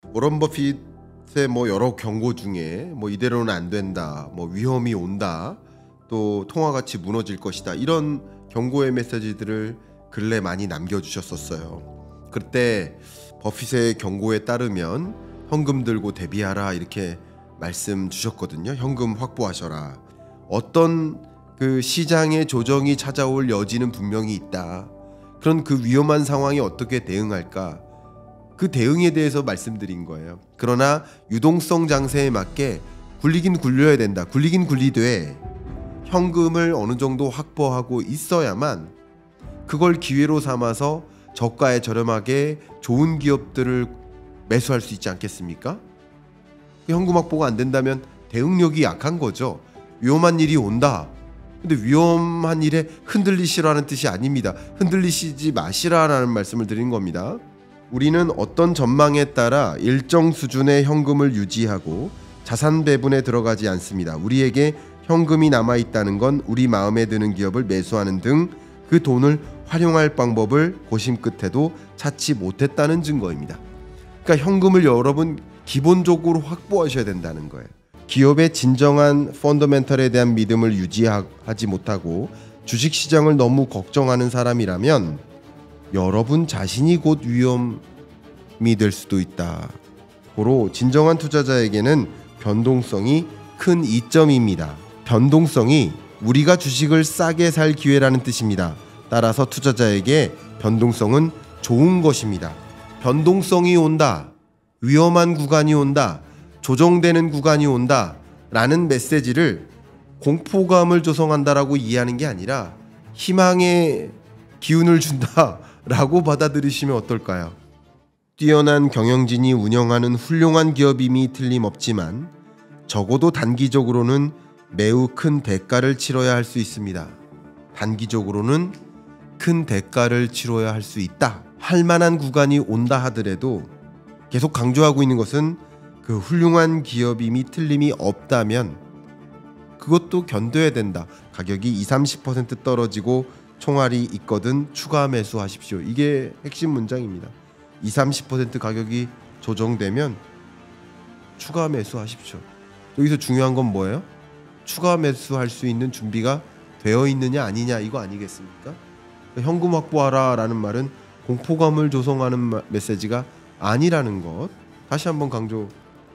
워런 버핏의 여러 경고 중에 이대로는 안 된다, 위험이 온다, 또 통화 가치 무너질 것이다, 이런 경고의 메시지들을 근래 많이 남겨주셨었어요. 그때 버핏의 경고에 따르면 현금 들고 대비하라, 이렇게 말씀 주셨거든요. 현금 확보하셔라. 어떤 그 시장의 조정이 찾아올 여지는 분명히 있다. 그런 그 위험한 상황에 어떻게 대응할까? 그 대응에 대해서 말씀드린 거예요. 그러나 유동성 장세에 맞게 굴리긴 굴려야 된다. 굴리긴 굴리되 현금을 어느 정도 확보하고 있어야만 그걸 기회로 삼아서 저가에 저렴하게 좋은 기업들을 매수할 수 있지 않겠습니까? 현금 확보가 안 된다면 대응력이 약한 거죠. 위험한 일이 온다. 근데 위험한 일에 흔들리시라는 뜻이 아닙니다. 흔들리시지 마시라라는 말씀을 드린 겁니다. 우리는 어떤 전망에 따라 일정 수준의 현금을 유지하고 자산 배분에 들어가지 않습니다. 우리에게 현금이 남아있다는 건 우리 마음에 드는 기업을 매수하는 등 그 돈을 활용할 방법을 고심 끝에도 찾지 못했다는 증거입니다. 그러니까 현금을 여러분 기본적으로 확보하셔야 된다는 거예요. 기업의 진정한 펀더멘털에 대한 믿음을 유지하지 못하고 주식시장을 너무 걱정하는 사람이라면 여러분 자신이 곧 위험이 될 수도 있다. 고로 진정한 투자자에게는 변동성이 큰 이점입니다. 변동성이 우리가 주식을 싸게 살 기회라는 뜻입니다. 따라서 투자자에게 변동성은 좋은 것입니다. 변동성이 온다, 위험한 구간이 온다, 조정되는 구간이 온다 라는 메시지를 공포감을 조성한다라고 이해하는 게 아니라 희망의 기운을 준다 라고 받아들이시면 어떨까요? 뛰어난 경영진이 운영하는 훌륭한 기업임이 틀림없지만 적어도 단기적으로는 매우 큰 대가를 치러야 할 수 있습니다. 단기적으로는 큰 대가를 치러야 할 수 있다. 할 만한 구간이 온다 하더라도 계속 강조하고 있는 것은 그 훌륭한 기업임이 틀림이 없다면 그것도 견뎌야 된다. 가격이 20-30% 떨어지고 총알이 있거든 추가 매수하십시오. 이게 핵심 문장입니다. 20-30% 가격이 조정되면 추가 매수하십시오. 여기서 중요한 건 뭐예요? 추가 매수할 수 있는 준비가 되어 있느냐 아니냐, 이거 아니겠습니까? 현금 확보하라 라는 말은 공포감을 조성하는 메시지가 아니라는 것 다시 한번 강조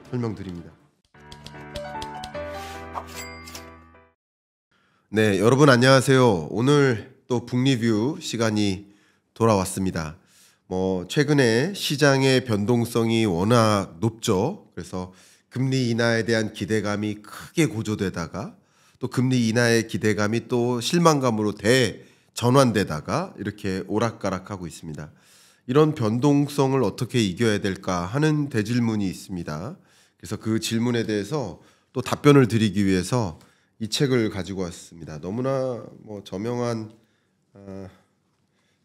설명드립니다. 네, 여러분 안녕하세요. 오늘 또 북리뷰 시간이 돌아왔습니다. 최근에 시장의 변동성이 워낙 높죠. 그래서 금리 인하에 대한 기대감이 크게 고조되다가 또 금리 인하의 기대감이 또 실망감으로 대전환되다가 이렇게 오락가락하고 있습니다. 이런 변동성을 어떻게 이겨야 될까 하는 대질문이 있습니다. 그래서 그 질문에 대해서 또 답변을 드리기 위해서 이 책을 가지고 왔습니다. 너무나 저명한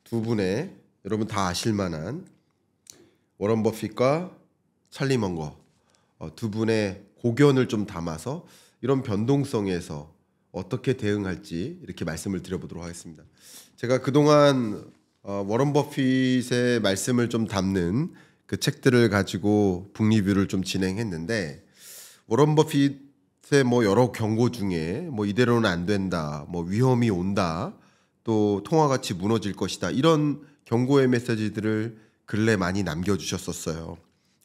두 분의, 여러분 다 아실 만한 워런 버핏과 찰리 먼거 두 분의 고견을 좀 담아서 이런 변동성에서 어떻게 대응할지 이렇게 말씀을 드려보도록 하겠습니다. 제가 그동안 워런 버핏의 말씀을 좀 담는 그 책들을 가지고 북리뷰를 좀 진행했는데, 워런 버핏의 여러 경고 중에 이대로는 안 된다, 위험이 온다, 또 통화 가치 무너질 것이다, 이런 경고의 메시지들을 근래 많이 남겨주셨었어요.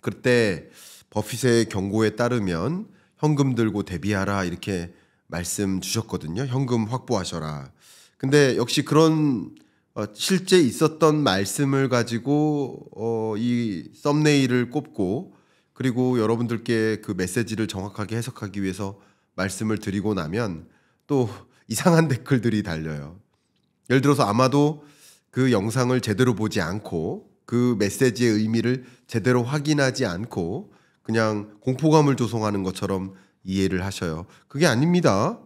그때 버핏의 경고에 따르면 현금 들고 대비하라, 이렇게 말씀 주셨거든요. 현금 확보하셔라. 근데 역시 그런 실제 있었던 말씀을 가지고 이 썸네일을 꼽고, 그리고 여러분들께 그 메시지를 정확하게 해석하기 위해서 말씀을 드리고 나면 또 이상한 댓글들이 달려요. 예를 들어서 아마도 그 영상을 제대로 보지 않고 그 메시지의 의미를 제대로 확인하지 않고 그냥 공포감을 조성하는 것처럼 이해를 하셔요. 그게 아닙니다.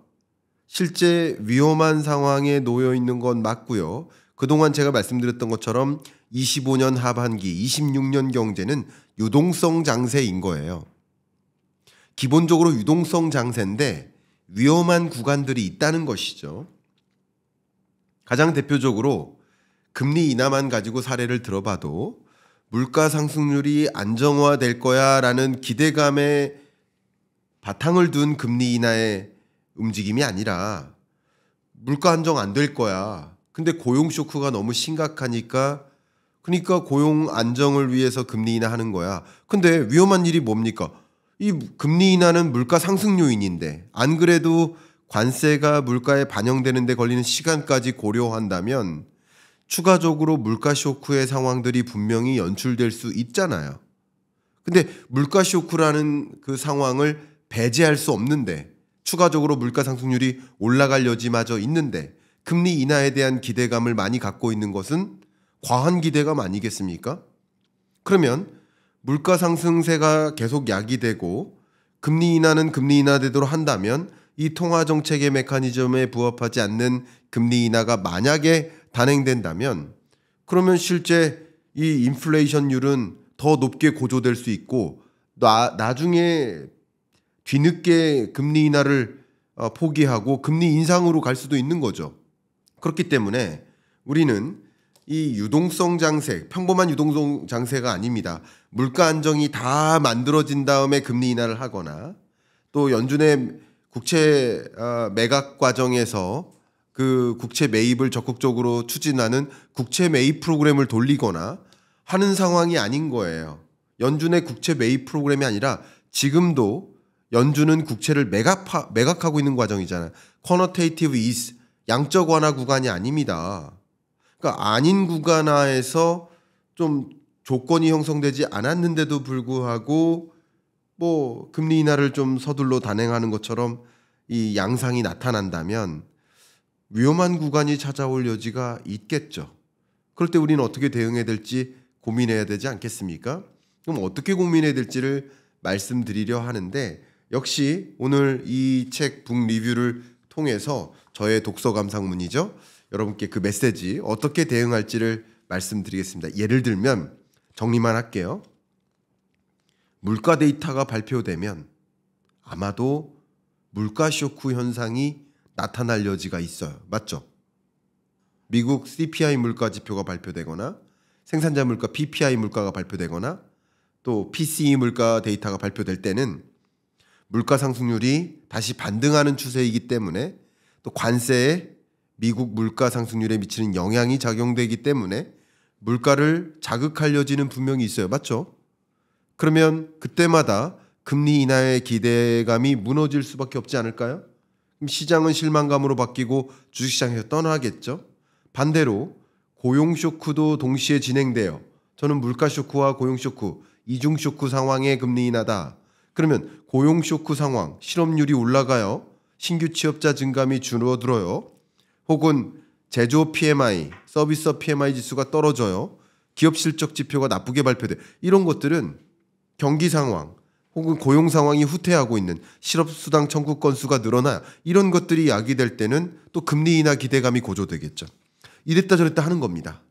실제 위험한 상황에 놓여 있는 건 맞고요. 그동안 제가 말씀드렸던 것처럼 25년 하반기, 26년 경제는 유동성 장세인 거예요. 기본적으로 유동성 장세인데 위험한 구간들이 있다는 것이죠. 가장 대표적으로 금리 인하만 가지고 사례를 들어봐도 물가 상승률이 안정화될 거야라는 기대감에 바탕을 둔 금리 인하의 움직임이 아니라 물가 안정 안 될 거야. 근데 고용 쇼크가 너무 심각하니까 그러니까 고용 안정을 위해서 금리 인하하는 거야. 근데 위험한 일이 뭡니까? 이 금리 인하는 물가 상승 요인인데 안 그래도 관세가 물가에 반영되는 데 걸리는 시간까지 고려한다면 추가적으로 물가 쇼크의 상황들이 분명히 연출될 수 있잖아요. 근데 물가 쇼크라는 그 상황을 배제할 수 없는데 추가적으로 물가 상승률이 올라갈 여지마저 있는데 금리 인하에 대한 기대감을 많이 갖고 있는 것은 과한 기대감 아니겠습니까? 그러면 물가 상승세가 계속 야기되고 금리 인하는 금리 인하되도록 한다면 이 통화정책의 메커니즘에 부합하지 않는 금리 인하가 만약에 단행된다면 그러면 실제 이 인플레이션율은 더 높게 고조될 수 있고 나중에 뒤늦게 금리 인하를 포기하고 금리 인상으로 갈 수도 있는 거죠. 그렇기 때문에 우리는 이 유동성 장세, 평범한 유동성 장세가 아닙니다. 물가 안정이 다 만들어진 다음에 금리 인하를 하거나 또 연준의 국채 매각 과정에서 그 국채 매입을 적극적으로 추진하는 국채 매입 프로그램을 돌리거나 하는 상황이 아닌 거예요. 연준의 국채 매입 프로그램이 아니라 지금도 연준은 국채를 매각하고 있는 과정이잖아요. 쿼너테이티브 이즈, 양적 완화 구간이 아닙니다. 그러니까 아닌 구간화에서 좀 조건이 형성되지 않았는데도 불구하고 뭐 금리 인하를 좀 서둘러 단행하는 것처럼 이 양상이 나타난다면 위험한 구간이 찾아올 여지가 있겠죠. 그럴 때 우리는 어떻게 대응해야 될지 고민해야 되지 않겠습니까? 그럼 어떻게 고민해야 될지를 말씀드리려 하는데 역시 오늘 이 책 북 리뷰를 통해서 저의 독서 감상문이죠. 여러분께 그 메시지 어떻게 대응할지를 말씀드리겠습니다. 예를 들면 정리만 할게요. 물가 데이터가 발표되면 아마도 물가 쇼크 현상이 나타날 여지가 있어요. 맞죠? 미국 CPI 물가 지표가 발표되거나 생산자 물가 PPI 물가가 발표되거나 또 PCE 물가 데이터가 발표될 때는 물가 상승률이 다시 반등하는 추세이기 때문에 또 관세에 미국 물가 상승률에 미치는 영향이 작용되기 때문에 물가를 자극할 여지는 분명히 있어요. 맞죠? 그러면 그때마다 금리 인하의 기대감이 무너질 수밖에 없지 않을까요? 그럼 시장은 실망감으로 바뀌고 주식시장에서 떠나겠죠. 반대로 고용 쇼크도 동시에 진행돼요. 저는 물가 쇼크와 고용 쇼크, 이중 쇼크 상황의 금리 인하다. 그러면 고용 쇼크 상황, 실업률이 올라가요. 신규 취업자 증감이 줄어들어요. 혹은 제조업 PMI, 서비스업 PMI 지수가 떨어져요. 기업 실적 지표가 나쁘게 발표돼. 이런 것들은 경기 상황 혹은 고용 상황이 후퇴하고 있는 실업수당 청구 건수가 늘어나 이런 것들이 야기될 때는 또 금리 인하 기대감이 고조되겠죠. 이랬다 저랬다 하는 겁니다.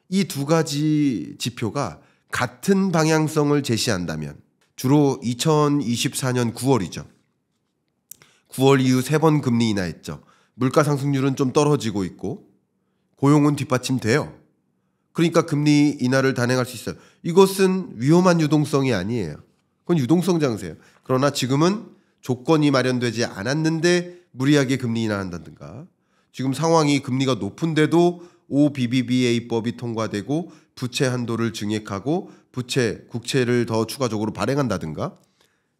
이 두 가지 지표가 같은 방향성을 제시한다면 주로 2024년 9월이죠. 9월 이후 3번 금리 인하했죠. 물가 상승률은 좀 떨어지고 있고 고용은 뒷받침돼요. 그러니까 금리 인하를 단행할 수 있어요. 이것은 위험한 유동성이 아니에요. 그건 유동성 장세예요. 그러나 지금은 조건이 마련되지 않았는데 무리하게 금리 인하한다든가 지금 상황이 금리가 높은데도 OBBBA법이 통과되고 부채 한도를 증액하고 국채를 더 추가적으로 발행한다든가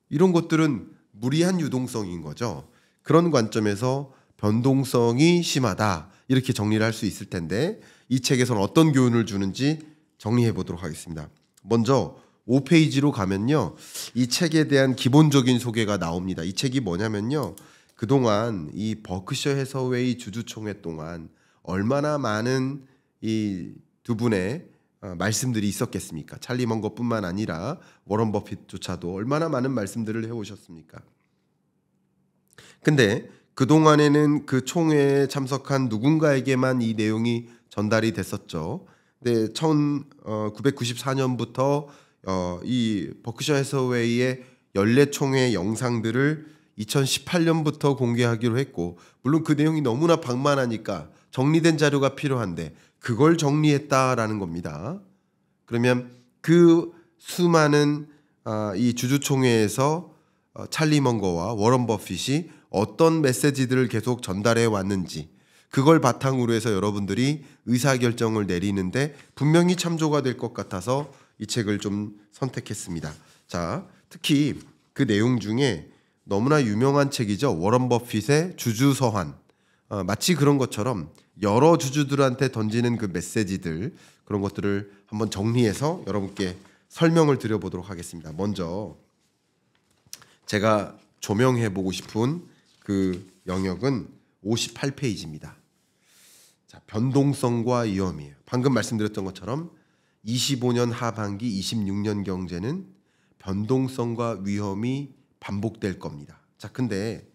이런 것들은 무리한 유동성인 거죠. 그런 관점에서 변동성이 심하다 이렇게 정리를 할 수 있을 텐데 이 책에서는 어떤 교훈을 주는지 정리해 보도록 하겠습니다. 먼저 5페이지로 가면요. 이 책에 대한 기본적인 소개가 나옵니다. 이 책이 뭐냐면요. 그동안 이 버크셔 해서웨이 주주총회 동안 얼마나 많은 이 두 분의 말씀들이 있었겠습니까? 찰리 먼거뿐만 아니라 워런 버핏조차도 얼마나 많은 말씀들을 해오셨습니까? 근데 그동안에는 그 총회에 참석한 누군가에게만 이 내용이 전달이 됐었죠. 근데 1994년부터 이 버크셔 해서웨이의 연례 총회 영상들을 2018년부터 공개하기로 했고 물론 그 내용이 너무나 방만하니까 정리된 자료가 필요한데 그걸 정리했다라는 겁니다. 그러면 그 수많은 이 주주총회에서 찰리 먼거와 워런 버핏이 어떤 메시지들을 계속 전달해 왔는지, 그걸 바탕으로 해서 여러분들이 의사결정을 내리는데 분명히 참조가 될 것 같아서 이 책을 좀 선택했습니다. 자, 특히 그 내용 중에 너무나 유명한 책이죠. 워런 버핏의 주주서한. 마치 그런 것처럼 여러 주주들한테 던지는 그 메시지들, 그런 것들을 한번 정리해서 여러분께 설명을 드려보도록 하겠습니다. 먼저 제가 조명해 보고 싶은 그 영역은 58페이지입니다. 자, 변동성과 위험이에요. 방금 말씀드렸던 것처럼 25년 하반기 26년 경제는 변동성과 위험이 반복될 겁니다. 자, 근데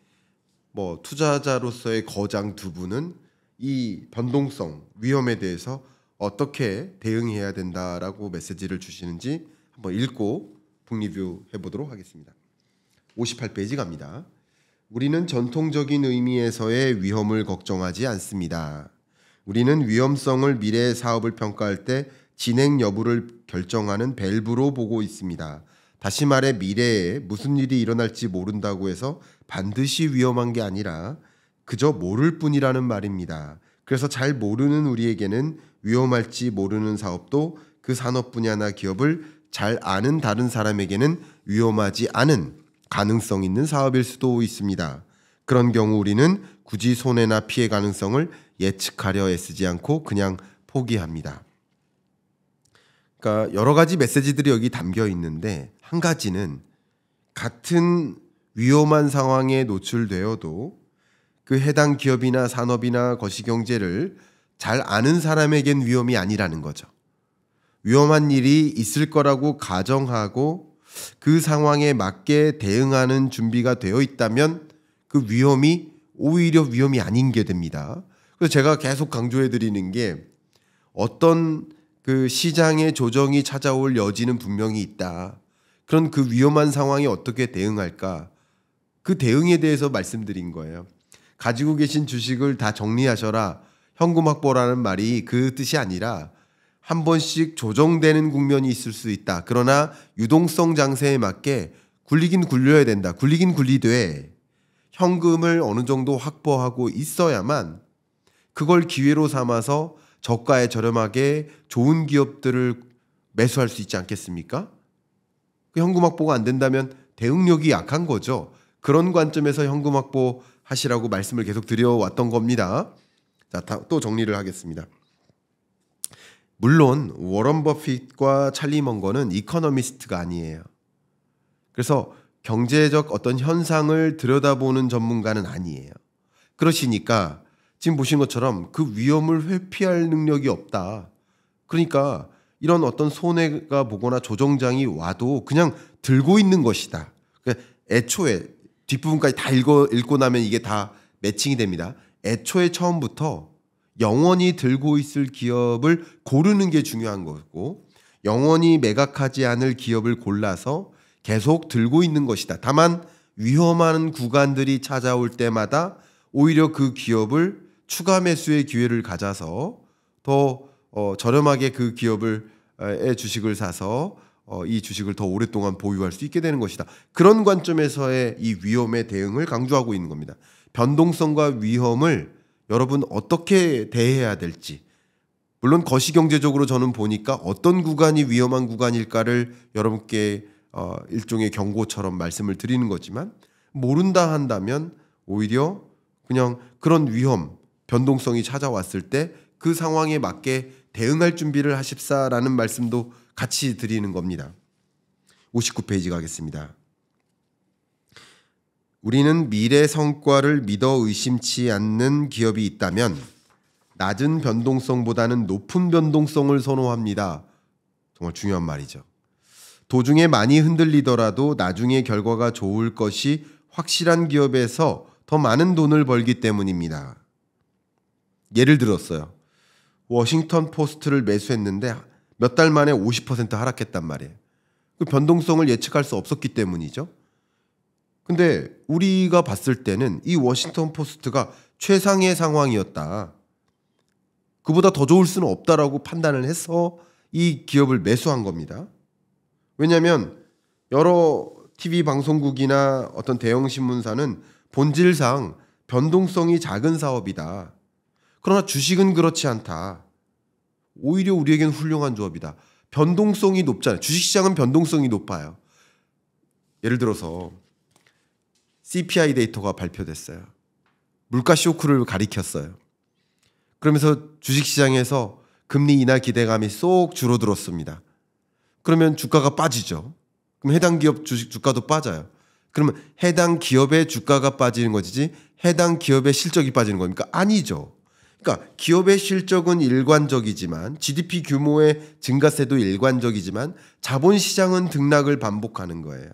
뭐 투자자로서의 거장 두 분은 이 변동성, 위험에 대해서 어떻게 대응해야 된다라고 메시지를 주시는지 한번 읽고 북리뷰 해보도록 하겠습니다. 58페이지 갑니다. 우리는 전통적인 의미에서의 위험을 걱정하지 않습니다. 우리는 위험성을 미래의 사업을 평가할 때 진행 여부를 결정하는 밸브로 보고 있습니다. 다시 말해 미래에 무슨 일이 일어날지 모른다고 해서 반드시 위험한 게 아니라 그저 모를 뿐이라는 말입니다. 그래서 잘 모르는 우리에게는 위험할지 모르는 사업도 그 산업 분야나 기업을 잘 아는 다른 사람에게는 위험하지 않은 가능성 있는 사업일 수도 있습니다. 그런 경우 우리는 굳이 손해나 피해 가능성을 예측하려 애쓰지 않고 그냥 포기합니다. 그러니까 여러 가지 메시지들이 여기 담겨 있는데, 한 가지는 같은 위험한 상황에 노출되어도 그 해당 기업이나 산업이나 거시경제를 잘 아는 사람에겐 위험이 아니라는 거죠. 위험한 일이 있을 거라고 가정하고 그 상황에 맞게 대응하는 준비가 되어 있다면 그 위험이 오히려 위험이 아닌 게 됩니다. 그래서 제가 계속 강조해 드리는 게, 어떤 그 시장의 조정이 찾아올 여지는 분명히 있다. 그런 그 위험한 상황에 어떻게 대응할까? 그 대응에 대해서 말씀드린 거예요. 가지고 계신 주식을 다 정리하셔라. 현금 확보라는 말이 그 뜻이 아니라 한 번씩 조정되는 국면이 있을 수 있다. 그러나 유동성 장세에 맞게 굴리긴 굴려야 된다. 굴리긴 굴리되 현금을 어느 정도 확보하고 있어야만 그걸 기회로 삼아서 저가에 저렴하게 좋은 기업들을 매수할 수 있지 않겠습니까? 그 현금 확보가 안 된다면 대응력이 약한 거죠. 그런 관점에서 현금 확보 하시라고 말씀을 계속 드려왔던 겁니다. 자, 또 정리를 하겠습니다. 물론 워런 버핏과 찰리 먼거는 이코노미스트가 아니에요. 그래서 경제적 어떤 현상을 들여다보는 전문가는 아니에요. 그러시니까 지금 보신 것처럼 그 위험을 회피할 능력이 없다. 그러니까 이런 어떤 손해가 보거나 조정장이 와도 그냥 들고 있는 것이다. 그러니까 애초에 뒷부분까지 다 읽고 나면 이게 다 매칭이 됩니다. 애초에 처음부터 영원히 들고 있을 기업을 고르는 게 중요한 거고, 영원히 매각하지 않을 기업을 골라서 계속 들고 있는 것이다. 다만 위험한 구간들이 찾아올 때마다 오히려 그 기업을 추가 매수의 기회를 가져서 더 저렴하게 그 기업의 주식을 사서 이 주식을 더 오랫동안 보유할 수 있게 되는 것이다. 그런 관점에서의 이 위험의 대응을 강조하고 있는 겁니다. 변동성과 위험을 여러분 어떻게 대해야 될지, 물론 거시경제적으로 저는 보니까 어떤 구간이 위험한 구간일까를 여러분께 일종의 경고처럼 말씀을 드리는 거지만, 모른다 한다면 오히려 그냥 그런 위험, 변동성이 찾아왔을 때 그 상황에 맞게 대응할 준비를 하십사라는 말씀도 같이 드리는 겁니다. 59페이지 가겠습니다. 우리는 미래 성과를 믿어 의심치 않는 기업이 있다면 낮은 변동성보다는 높은 변동성을 선호합니다. 정말 중요한 말이죠. 도중에 많이 흔들리더라도 나중에 결과가 좋을 것이 확실한 기업에서 더 많은 돈을 벌기 때문입니다. 예를 들었어요. 워싱턴 포스트를 매수했는데 몇 달 만에 50% 하락했단 말이에요. 그 변동성을 예측할 수 없었기 때문이죠. 근데 우리가 봤을 때는 이 워싱턴 포스트가 최상의 상황이었다. 그보다 더 좋을 수는 없다라고 판단을 해서 이 기업을 매수한 겁니다. 왜냐하면 여러 TV 방송국이나 어떤 대형 신문사는 본질상 변동성이 작은 사업이다. 그러나 주식은 그렇지 않다. 오히려 우리에겐 훌륭한 조합이다. 변동성이 높잖아요. 주식시장은 변동성이 높아요. 예를 들어서 CPI 데이터가 발표됐어요. 물가 쇼크를 가리켰어요. 그러면서 주식시장에서 금리 인하 기대감이 쏙 줄어들었습니다. 그러면 주가가 빠지죠. 그럼 해당 기업 주가도 빠져요. 그러면 해당 기업의 주가가 빠지는 것이지 해당 기업의 실적이 빠지는 겁니까? 아니죠. 그러니까 기업의 실적은 일관적이지만 GDP 규모의 증가세도 일관적이지만 자본시장은 등락을 반복하는 거예요.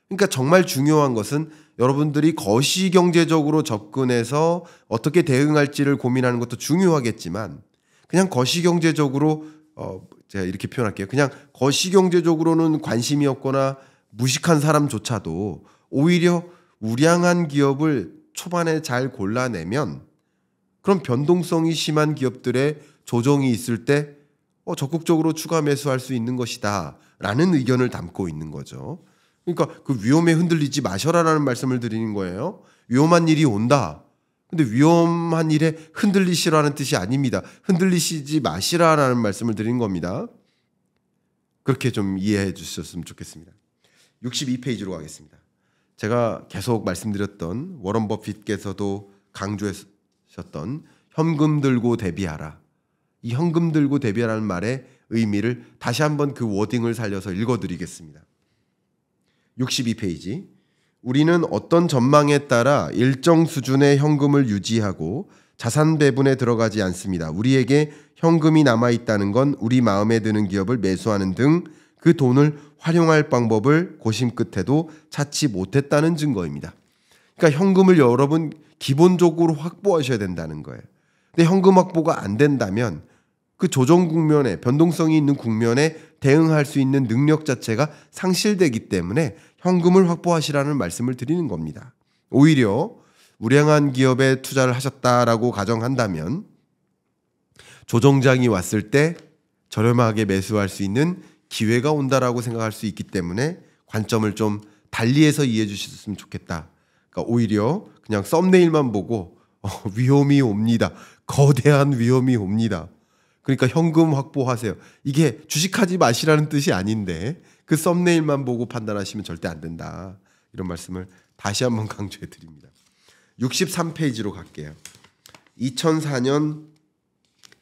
그러니까 정말 중요한 것은 여러분들이 거시경제적으로 접근해서 어떻게 대응할지를 고민하는 것도 중요하겠지만 그냥 거시경제적으로 제가 이렇게 표현할게요. 그냥 거시경제적으로는 관심이 없거나 무식한 사람조차도 오히려 우량한 기업을 초반에 잘 골라내면 그럼 변동성이 심한 기업들의 조정이 있을 때 적극적으로 추가 매수할 수 있는 것이다 라는 의견을 담고 있는 거죠. 그러니까 그 위험에 흔들리지 마셔라라는 말씀을 드리는 거예요. 위험한 일이 온다. 근데 위험한 일에 흔들리시라는 뜻이 아닙니다. 흔들리시지 마시라라는 말씀을 드리는 겁니다. 그렇게 좀 이해해 주셨으면 좋겠습니다. 62페이지로 가겠습니다. 제가 계속 말씀드렸던 워런 버핏께서도 강조하셨던 현금 들고 대비하라. 이 현금 들고 대비하라는 말의 의미를 다시 한번 그 워딩을 살려서 읽어드리겠습니다. 62페이지. 우리는 어떤 전망에 따라 일정 수준의 현금을 유지하고 자산 배분에 들어가지 않습니다. 우리에게 현금이 남아있다는 건 우리 마음에 드는 기업을 매수하는 등 그 돈을 활용할 방법을 고심 끝에도 찾지 못했다는 증거입니다. 그러니까 현금을 여러분 기본적으로 확보하셔야 된다는 거예요. 근데 현금 확보가 안 된다면 그 조정 국면에 변동성이 있는 국면에 대응할 수 있는 능력 자체가 상실되기 때문에 현금을 확보하시라는 말씀을 드리는 겁니다. 오히려 우량한 기업에 투자를 하셨다라고 가정한다면 조정장이 왔을 때 저렴하게 매수할 수 있는 기회가 온다라고 생각할 수 있기 때문에 관점을 좀 달리해서 이해해 주셨으면 좋겠다. 그러니까 오히려 그냥 썸네일만 보고 위험이 옵니다. 거대한 위험이 옵니다. 그러니까 현금 확보하세요. 이게 주식하지 마시라는 뜻이 아닌데 그 썸네일만 보고 판단하시면 절대 안 된다. 이런 말씀을 다시 한번 강조해 드립니다. 63페이지로 갈게요. 2004년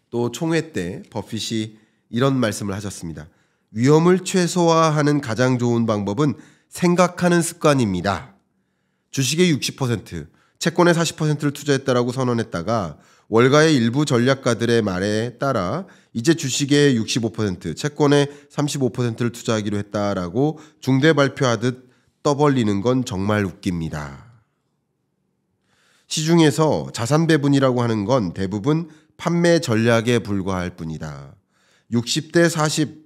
또 총회 때 버핏이 이런 말씀을 하셨습니다. 위험을 최소화하는 가장 좋은 방법은 생각하는 습관입니다. 주식의 60%, 채권의 40%를 투자했다라고 선언했다가 월가의 일부 전략가들의 말에 따라 이제 주식의 65%, 채권의 35%를 투자하기로 했다라고 중대 발표하듯 떠벌리는 건 정말 웃깁니다. 시중에서 자산 배분이라고 하는 건 대부분 판매 전략에 불과할 뿐이다. 60대 40,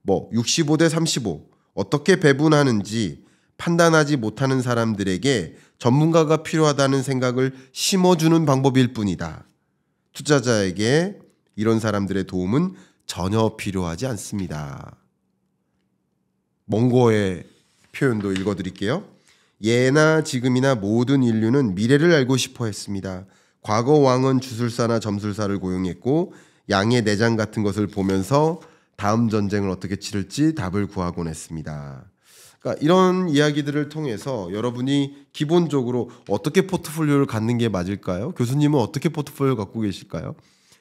65대 35 어떻게 배분하는지 판단하지 못하는 사람들에게 전문가가 필요하다는 생각을 심어주는 방법일 뿐이다. 투자자에게 이런 사람들의 도움은 전혀 필요하지 않습니다. 몽고의 표현도 읽어드릴게요. 예나 지금이나 모든 인류는 미래를 알고 싶어 했습니다. 과거 왕은 주술사나 점술사를 고용했고 양의 내장 같은 것을 보면서 다음 전쟁을 어떻게 치를지 답을 구하곤 했습니다. 그러니까 이런 이야기들을 통해서 여러분이 기본적으로 어떻게 포트폴리오를 갖는 게 맞을까요? 교수님은 어떻게 포트폴리오를 갖고 계실까요?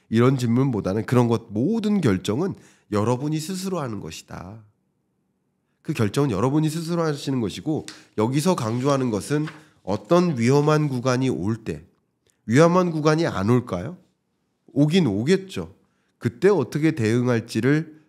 이런 질문보다는 그런 것 모든 결정은 여러분이 스스로 하는 것이다. 그 결정은 여러분이 스스로 하시는 것이고 여기서 강조하는 것은 어떤 위험한 구간이 올 때 위험한 구간이 안 올까요? 오긴 오겠죠. 그때 어떻게 대응할지를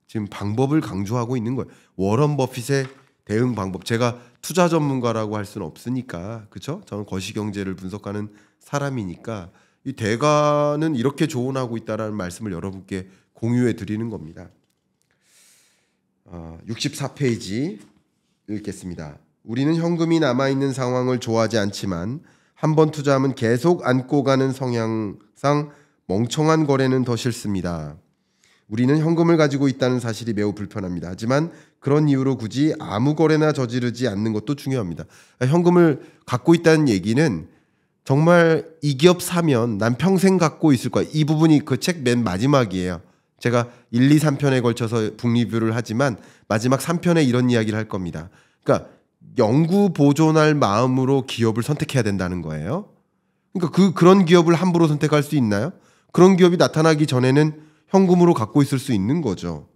지금 방법을 강조하고 있는 거예요. 워런 버핏의 대응 방법. 제가 투자 전문가라고 할 수는 없으니까, 그렇죠? 저는 거시경제를 분석하는 사람이니까 이 대가는 이렇게 조언하고 있다라는 말씀을 여러분께 공유해 드리는 겁니다. 64페이지 읽겠습니다. 우리는 현금이 남아있는 상황을 좋아하지 않지만 한번 투자하면 계속 안고 가는 성향상 멍청한 거래는 더 싫습니다. 우리는 현금을 가지고 있다는 사실이 매우 불편합니다. 하지만 그런 이유로 굳이 아무 거래나 저지르지 않는 것도 중요합니다. 현금을 갖고 있다는 얘기는 정말 이 기업 사면 난 평생 갖고 있을 거야. 이 부분이 그 책 맨 마지막이에요. 제가 1, 2, 3편에 걸쳐서 북리뷰를 하지만 마지막 3편에 이런 이야기를 할 겁니다. 그러니까 영구 보존할 마음으로 기업을 선택해야 된다는 거예요. 그러니까 그런 기업을 함부로 선택할 수 있나요? 그런 기업이 나타나기 전에는 현금으로 갖고 있을 수 있는 거죠.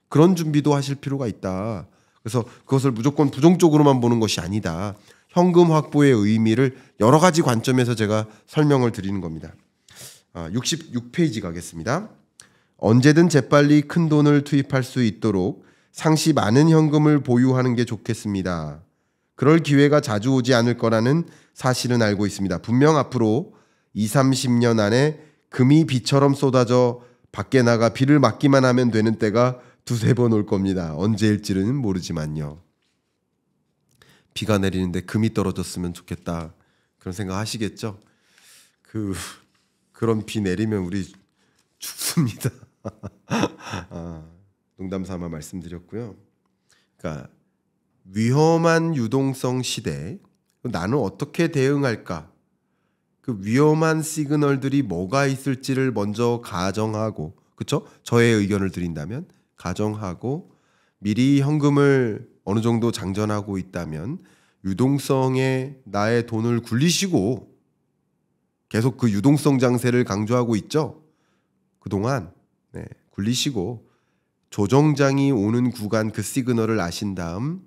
그런 준비도 하실 필요가 있다. 그래서 그것을 무조건 부정적으로만 보는 것이 아니다. 현금 확보의 의미를 여러 가지 관점에서 제가 설명을 드리는 겁니다. 66페이지 가겠습니다. 언제든 재빨리 큰 돈을 투입할 수 있도록 상시 많은 현금을 보유하는 게 좋겠습니다. 그럴 기회가 자주 오지 않을 거라는 사실은 알고 있습니다. 분명 앞으로 20, 30년 안에 금이 비처럼 쏟아져 밖에 나가 비를 맞기만 하면 되는 때가 두세 번 올 겁니다. 언제일지는 모르지만요. 비가 내리는데 금이 떨어졌으면 좋겠다. 그런 생각 하시겠죠? 그런 비 내리면 우리 죽습니다. 농담 삼아 말씀드렸고요. 그러니까 위험한 유동성 시대, 나는 어떻게 대응할까? 그 위험한 시그널들이 뭐가 있을지를 먼저 가정하고, 그렇죠? 저의 의견을 드린다면 가정하고 미리 현금을 어느 정도 장전하고 있다면 유동성에 나의 돈을 굴리시고, 계속 그 유동성 장세를 강조하고 있죠. 그동안 굴리시고 조정장이 오는 구간 그 시그널을 아신 다음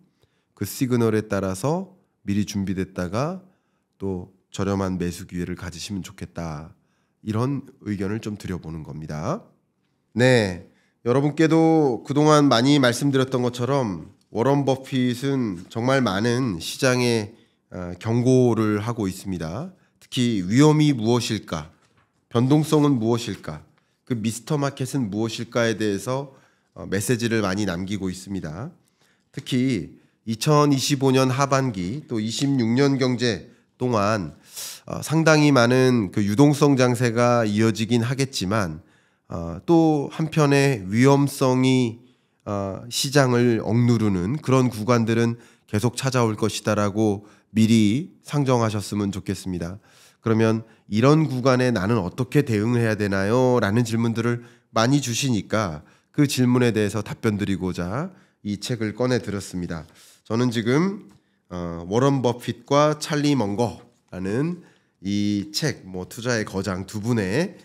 그 시그널에 따라서 미리 준비됐다가 또 저렴한 매수 기회를 가지시면 좋겠다. 이런 의견을 좀 드려보는 겁니다. 네, 여러분께도 그동안 많이 말씀드렸던 것처럼 워런 버핏은 정말 많은 시장에 경고를 하고 있습니다. 특히 위험이 무엇일까? 변동성은 무엇일까? 그 미스터 마켓은 무엇일까에 대해서 메시지를 많이 남기고 있습니다. 특히 2025년 하반기 또 26년 경제 동안 상당히 많은 그 유동성 장세가 이어지긴 하겠지만 또 한편에 위험성이 시장을 억누르는 그런 구간들은 계속 찾아올 것이다라고 미리 상정하셨으면 좋겠습니다. 그러면 이런 구간에 나는 어떻게 대응해야 되나요? 라는 질문들을 많이 주시니까 그 질문에 대해서 답변 드리고자 이 책을 꺼내 들었습니다. 저는 지금 워런 버핏과 찰리 먼거라는 이 책, 투자의 거장 두 분의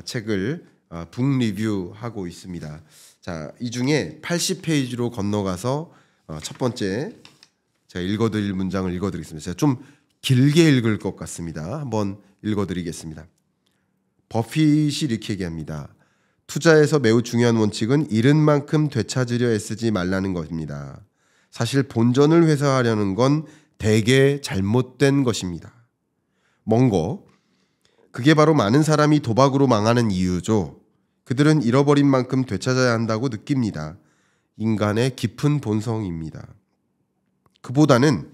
책을 북 리뷰하고 있습니다. 자, 이 중에 80페이지로 건너가서 첫 번째 제가 읽어드릴 문장을 읽어드리겠습니다. 제가 좀 길게 읽을 것 같습니다. 한번 읽어드리겠습니다. 버핏이 이렇게 얘기합니다. 투자에서 매우 중요한 원칙은 잃은 만큼 되찾으려 애쓰지 말라는 것입니다. 사실 본전을 회수하려는 건 대개 잘못된 것입니다. 먼거, 그게 바로 많은 사람이 도박으로 망하는 이유죠. 그들은 잃어버린 만큼 되찾아야 한다고 느낍니다. 인간의 깊은 본성입니다. 그보다는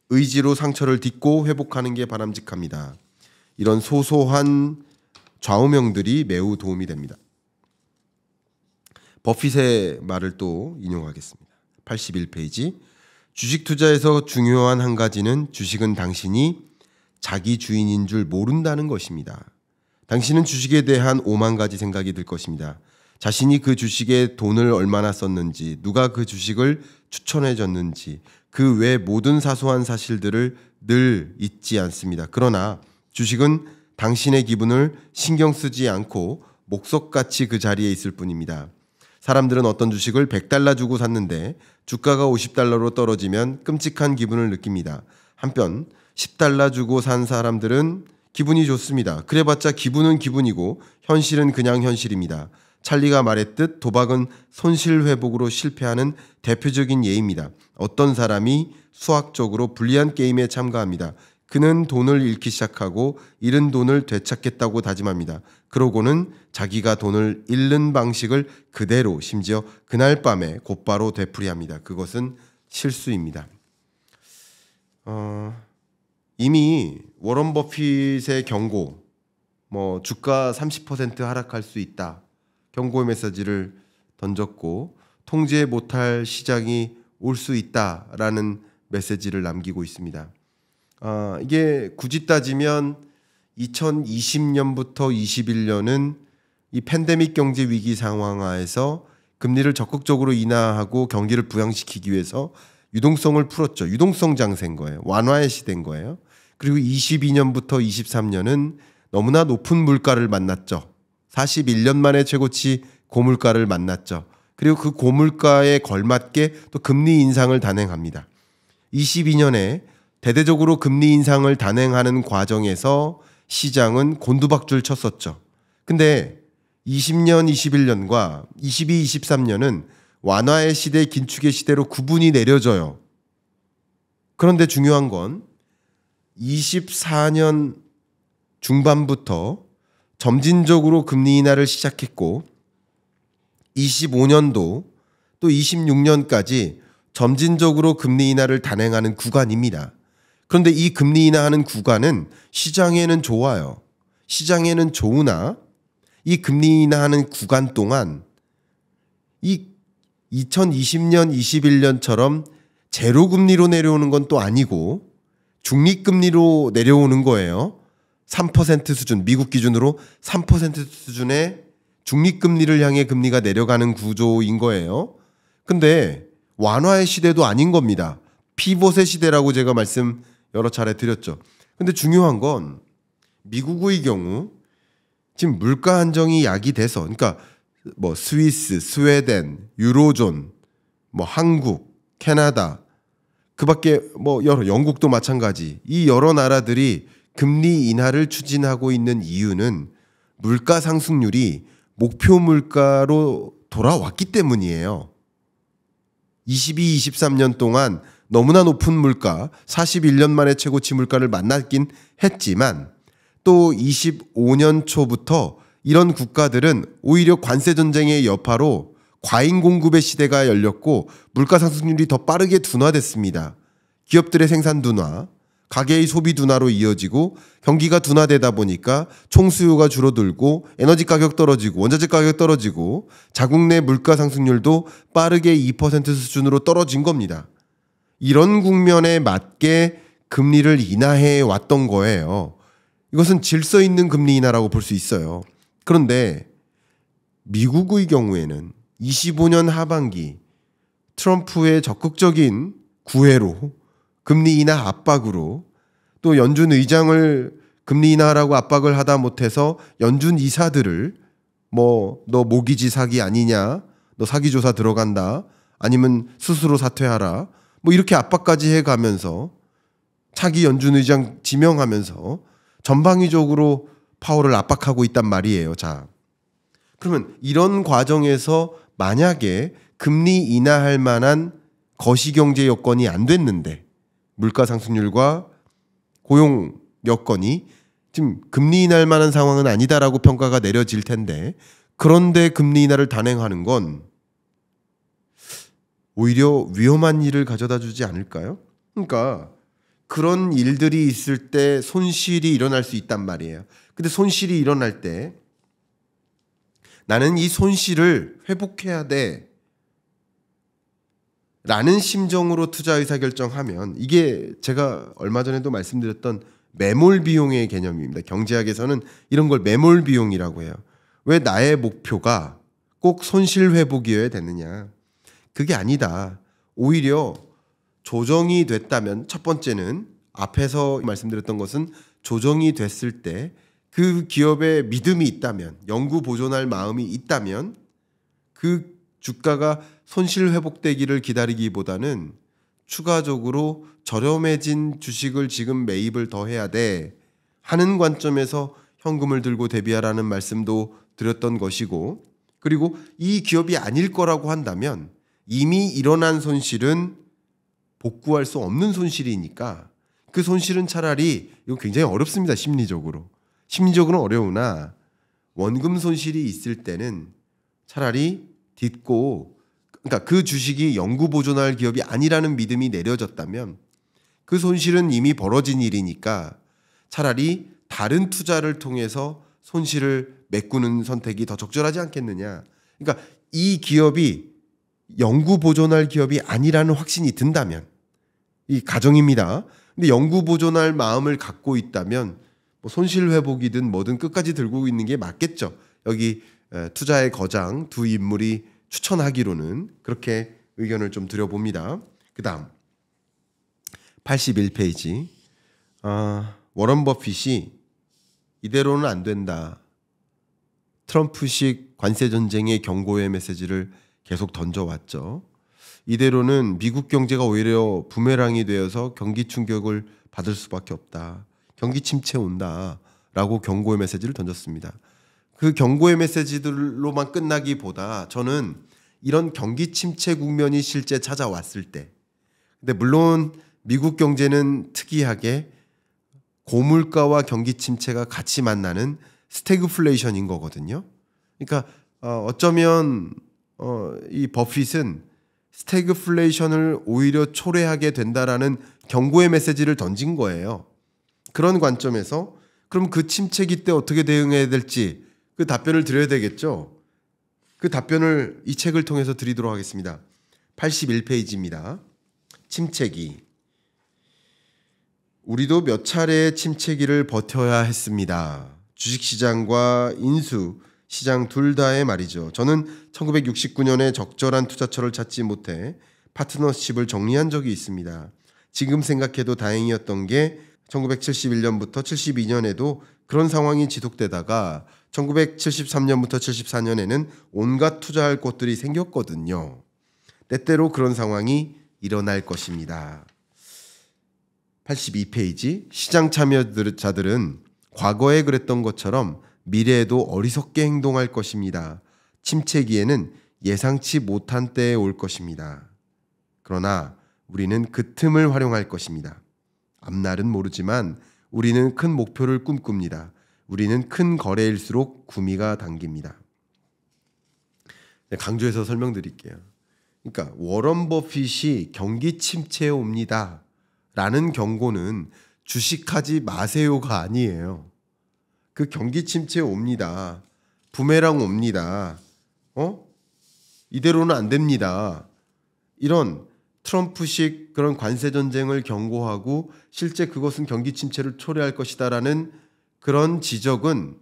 의지로 상처를 딛고 회복하는 게 바람직합니다. 이런 소소한 좌우명들이 매우 도움이 됩니다. 버핏의 말을 또 인용하겠습니다. 81페이지. 주식 투자에서 중요한 한 가지는 주식은 당신이 자기 주인인 줄 모른다는 것입니다. 당신은 주식에 대한 5만 가지 생각이 들 것입니다. 자신이 그 주식에 돈을 얼마나 썼는지, 누가 그 주식을 추천해 줬는지, 그 외 모든 사소한 사실들을 늘 잊지 않습니다. 그러나 주식은 당신의 기분을 신경 쓰지 않고 목석같이 그 자리에 있을 뿐입니다. 사람들은 어떤 주식을 100달러 주고 샀는데 주가가 50달러로 떨어지면 끔찍한 기분을 느낍니다. 한편 10달러 주고 산 사람들은 기분이 좋습니다. 그래봤자 기분은 기분이고 현실은 그냥 현실입니다. 찰리가 말했듯 도박은 손실 회복으로 실패하는 대표적인 예입니다. 어떤 사람이 수학적으로 불리한 게임에 참가합니다. 그는 돈을 잃기 시작하고 잃은 돈을 되찾겠다고 다짐합니다. 그러고는 자기가 돈을 잃는 방식을 그대로 심지어 그날 밤에 곧바로 되풀이합니다. 그것은 실수입니다. 이미 워런 버핏의 경고, 주가 30% 하락할 수 있다. 경고의 메시지를 던졌고 통제 못할 시장이 올 수 있다라는 메시지를 남기고 있습니다. 이게 굳이 따지면 2020년부터 21년은 이 팬데믹 경제 위기 상황하에서 금리를 적극적으로 인하하고 경기를 부양시키기 위해서 유동성을 풀었죠. 유동성 장세인 거예요. 완화의 시대인 거예요. 그리고 22년부터 23년은 너무나 높은 물가를 만났죠. 41년 만에 최고치 고물가를 만났죠. 그리고 그 고물가에 걸맞게 또 금리 인상을 단행합니다. 22년에 대대적으로 금리 인상을 단행하는 과정에서 시장은 곤두박질 쳤었죠. 근데 20년, 21년과 22, 23년은 완화의 시대, 긴축의 시대로 구분이 내려져요. 그런데 중요한 건 24년 중반부터 점진적으로 금리 인하를 시작했고 25년도 또 26년까지 점진적으로 금리 인하를 단행하는 구간입니다. 그런데 이 금리 인하하는 구간은 시장에는 좋아요. 시장에는 좋으나 이 금리 인하하는 구간 동안 이 2020년, 21년처럼 제로금리로 내려오는 건 또 아니고 중립금리로 내려오는 거예요. 3% 수준, 미국 기준으로 3% 수준의 중립금리를 향해 금리가 내려가는 구조인 거예요. 근데 완화의 시대도 아닌 겁니다. 피봇의 시대라고 제가 말씀 여러 차례 드렸죠. 근데 중요한 건 미국의 경우 지금 물가 안정이 야기돼서 그러니까 뭐 스위스, 스웨덴, 유로존, 뭐 한국, 캐나다 그밖에 뭐 여러 영국도 마찬가지 이 여러 나라들이 금리 인하를 추진하고 있는 이유는 물가 상승률이 목표 물가로 돌아왔기 때문이에요. 22, 23년 동안 너무나 높은 물가, 41년 만에 최고치 물가를 만났긴 했지만 또 25년 초부터 이런 국가들은 오히려 관세 전쟁의 여파로 과잉 공급의 시대가 열렸고 물가 상승률이 더 빠르게 둔화됐습니다. 기업들의 생산 둔화, 가계의 소비 둔화로 이어지고 경기가 둔화되다 보니까 총수요가 줄어들고 에너지 가격 떨어지고 원자재 가격 떨어지고 자국 내 물가 상승률도 빠르게 2% 수준으로 떨어진 겁니다. 이런 국면에 맞게 금리를 인하해 왔던 거예요. 이것은 질서 있는 금리 인하라고 볼 수 있어요. 그런데 미국의 경우에는 25년 하반기 트럼프의 적극적인 구애로 금리 인하 압박으로 또 연준 의장을 금리 인하라고 압박을 하다 못해서 연준 이사들을 뭐 너 모기지 사기 아니냐, 너 사기 조사 들어간다, 아니면 스스로 사퇴하라, 뭐 이렇게 압박까지 해가면서 차기 연준 의장 지명하면서 전방위적으로 파월을 압박하고 있단 말이에요. 자, 그러면 이런 과정에서 만약에 금리 인하할 만한 거시경제 여건이 안 됐는데 물가 상승률과 고용 여건이 지금 금리 인하할 만한 상황은 아니다라고 평가가 내려질 텐데 그런데 금리 인하를 단행하는 건 오히려 위험한 일을 가져다 주지 않을까요? 그러니까 그런 일들이 있을 때 손실이 일어날 수 있단 말이에요. 근데 손실이 일어날 때 나는 이 손실을 회복해야 돼 라는 심정으로 투자 의사결정하면 이게 제가 얼마 전에도 말씀드렸던 매몰 비용의 개념입니다. 경제학에서는 이런 걸 매몰 비용이라고 해요. 왜 나의 목표가 꼭 손실 회복이어야 되느냐. 그게 아니다. 오히려 조정이 됐다면 첫 번째는 앞에서 말씀드렸던 것은 조정이 됐을 때 그 기업에 믿음이 있다면 영구 보존할 마음이 있다면 그 주가가 손실 회복되기를 기다리기보다는 추가적으로 저렴해진 주식을 지금 매입을 더 해야 돼 하는 관점에서 현금을 들고 대비하라는 말씀도 드렸던 것이고 그리고 이 기업이 아닐 거라고 한다면 이미 일어난 손실은 복구할 수 없는 손실이니까 그 손실은 차라리 이거 굉장히 어렵습니다. 심리적으로는 어려우나 원금 손실이 있을 때는 차라리 딛고 그러니까 그 주식이 영구 보존할 기업이 아니라는 믿음이 내려졌다면 그 손실은 이미 벌어진 일이니까 차라리 다른 투자를 통해서 손실을 메꾸는 선택이 더 적절하지 않겠느냐. 그러니까 이 기업이 영구 보존할 기업이 아니라는 확신이 든다면, 이 가정입니다. 근데 영구 보존할 마음을 갖고 있다면 뭐 손실 회복이든 뭐든 끝까지 들고 있는 게 맞겠죠. 여기 투자의 거장 두 인물이 추천하기로는 그렇게 의견을 좀 드려봅니다. 그 다음 81페이지. 워런 버핏이 이대로는 안 된다, 트럼프식 관세 전쟁의 경고의 메시지를 계속 던져왔죠. 이대로는 미국 경제가 오히려 부메랑이 되어서 경기 충격을 받을 수밖에 없다, 경기 침체 온다라고 경고의 메시지를 던졌습니다. 그 경고의 메시지들로만 끝나기보다 저는 이런 경기 침체 국면이 실제 찾아왔을 때, 근데 물론 미국 경제는 특이하게 고물가와 경기 침체가 같이 만나는 스태그플레이션인 거거든요. 그러니까 어쩌면 이 버핏은 스태그플레이션을 오히려 초래하게 된다라는 경고의 메시지를 던진 거예요. 그런 관점에서 그럼 그 침체기 때 어떻게 대응해야 될지 그 답변을 드려야 되겠죠. 그 답변을 이 책을 통해서 드리도록 하겠습니다. 81페이지입니다. 침체기. 우리도 몇 차례의 침체기를 버텨야 했습니다. 주식시장과 인수시장 둘 다의 말이죠. 저는 1969년에 적절한 투자처를 찾지 못해 파트너십을 정리한 적이 있습니다. 지금 생각해도 다행이었던 게 1971년부터 72년에도 그런 상황이 지속되다가 1973년부터 74년에는 온갖 투자할 곳들이 생겼거든요. 때때로 그런 상황이 일어날 것입니다. 82페이지. 시장 참여자들은 과거에 그랬던 것처럼 미래에도 어리석게 행동할 것입니다. 침체기에는 예상치 못한 때에 올 것입니다. 그러나 우리는 그 틈을 활용할 것입니다. 앞날은 모르지만 우리는 큰 목표를 꿈꿉니다. 우리는 큰 거래일수록 구미가 당깁니다. 강조해서 설명드릴게요. 그러니까 워런 버핏이 경기 침체에 옵니다 라는 경고는 주식하지 마세요가 아니에요. 그 경기 침체에 옵니다, 부메랑 옵니다, 이대로는 안 됩니다, 이런 트럼프식 그런 관세 전쟁을 경고하고 실제 그것은 경기 침체를 초래할 것이다라는 그런 지적은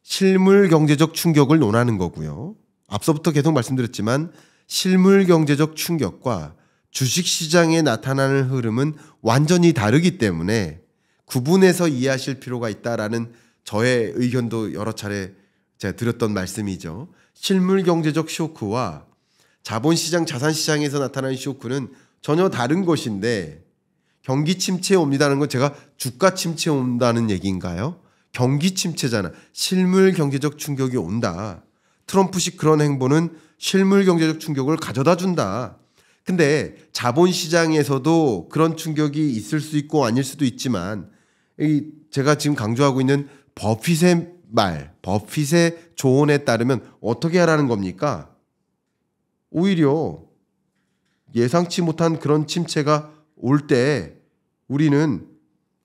실물 경제적 충격을 논하는 거고요. 앞서부터 계속 말씀드렸지만 실물 경제적 충격과 주식시장에 나타나는 흐름은 완전히 다르기 때문에 구분해서 이해하실 필요가 있다라는 저의 의견도 여러 차례 제가 드렸던 말씀이죠. 실물 경제적 쇼크와 자본시장, 자산시장에서 나타나는 쇼크는 전혀 다른 것인데, 경기 침체에 옵니다는 건 제가 주가 침체에 온다는 얘기인가요? 경기 침체잖아. 실물 경제적 충격이 온다. 트럼프식 그런 행보는 실물 경제적 충격을 가져다 준다. 근데 자본시장에서도 그런 충격이 있을 수 있고 아닐 수도 있지만, 제가 지금 강조하고 있는 버핏의 말, 버핏의 조언에 따르면 어떻게 하라는 겁니까? 오히려 예상치 못한 그런 침체가 올 때 우리는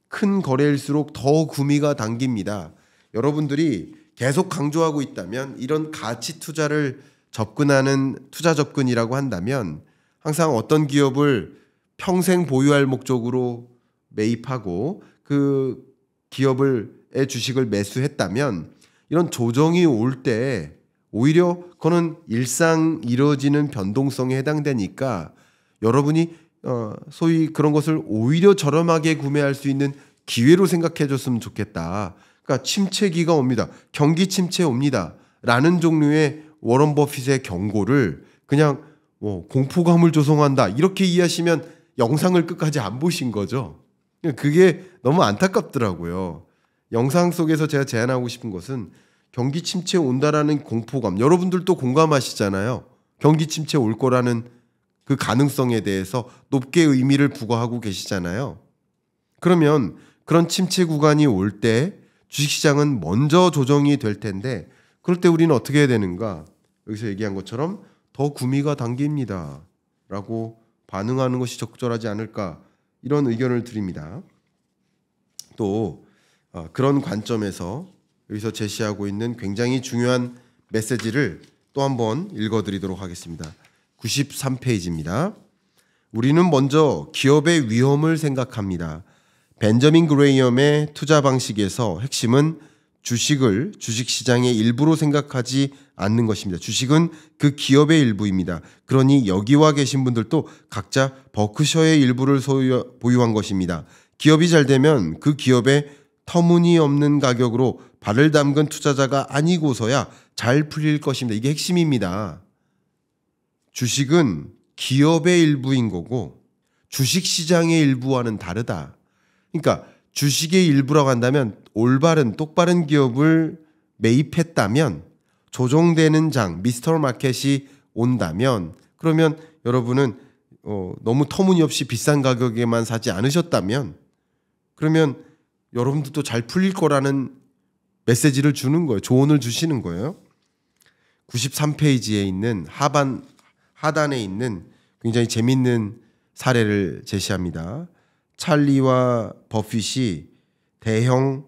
큰 거래일수록 더 구미가 당깁니다. 여러분들이 계속 강조하고 있다면, 이런 가치 투자를 접근하는 투자 접근이라고 한다면 항상 어떤 기업을 평생 보유할 목적으로 매입하고 그 기업의 주식을 매수했다면 이런 조정이 올 때 오히려 그거는 일상 이루어지는 변동성에 해당되니까 여러분이 소위 그런 것을 오히려 저렴하게 구매할 수 있는 기회로 생각해 줬으면 좋겠다. 그러니까 침체기가 옵니다, 경기 침체 옵니다 라는 종류의 워런 버핏의 경고를 그냥 공포감을 조성한다 이렇게 이해하시면 영상을 끝까지 안 보신 거죠. 그게 너무 안타깝더라고요. 영상 속에서 제가 제안하고 싶은 것은 경기 침체 온다라는 공포감, 여러분들도 공감하시잖아요. 경기 침체 올 거라는 그 가능성에 대해서 높게 의미를 부과하고 계시잖아요. 그러면 그런 침체 구간이 올 때 주식시장은 먼저 조정이 될 텐데, 그럴 때 우리는 어떻게 해야 되는가? 여기서 얘기한 것처럼 더 구미가 당깁니다 라고 반응하는 것이 적절하지 않을까, 이런 의견을 드립니다. 또 그런 관점에서 여기서 제시하고 있는 굉장히 중요한 메시지를 또 한번 읽어드리도록 하겠습니다. 93페이지입니다. 우리는 먼저 기업의 위험을 생각합니다. 벤저민 그레이엄의 투자 방식에서 핵심은 주식시장의 일부로 생각하지 않는 것입니다. 주식은 그 기업의 일부입니다. 그러니 여기와 계신 분들도 각자 버크셔의 일부를 보유한 것입니다. 기업이 잘 되면 그 기업에 터무니없는 가격으로 발을 담근 투자자가 아니고서야 잘 풀릴 것입니다. 이게 핵심입니다. 주식은 기업의 일부인 거고 주식시장의 일부와는 다르다. 그러니까 주식의 일부라고 한다면 올바른 똑바른 기업을 매입했다면 조정되는 장, 미스터 마켓이 온다면 그러면 여러분은 너무 터무니없이 비싼 가격에만 사지 않으셨다면 그러면 여러분들도 잘 풀릴 거라는 메시지를 주는 거예요. 조언을 주시는 거예요. 93페이지에 있는 하단에 있는 굉장히 재밌는 사례를 제시합니다. 찰리와 버핏이 대형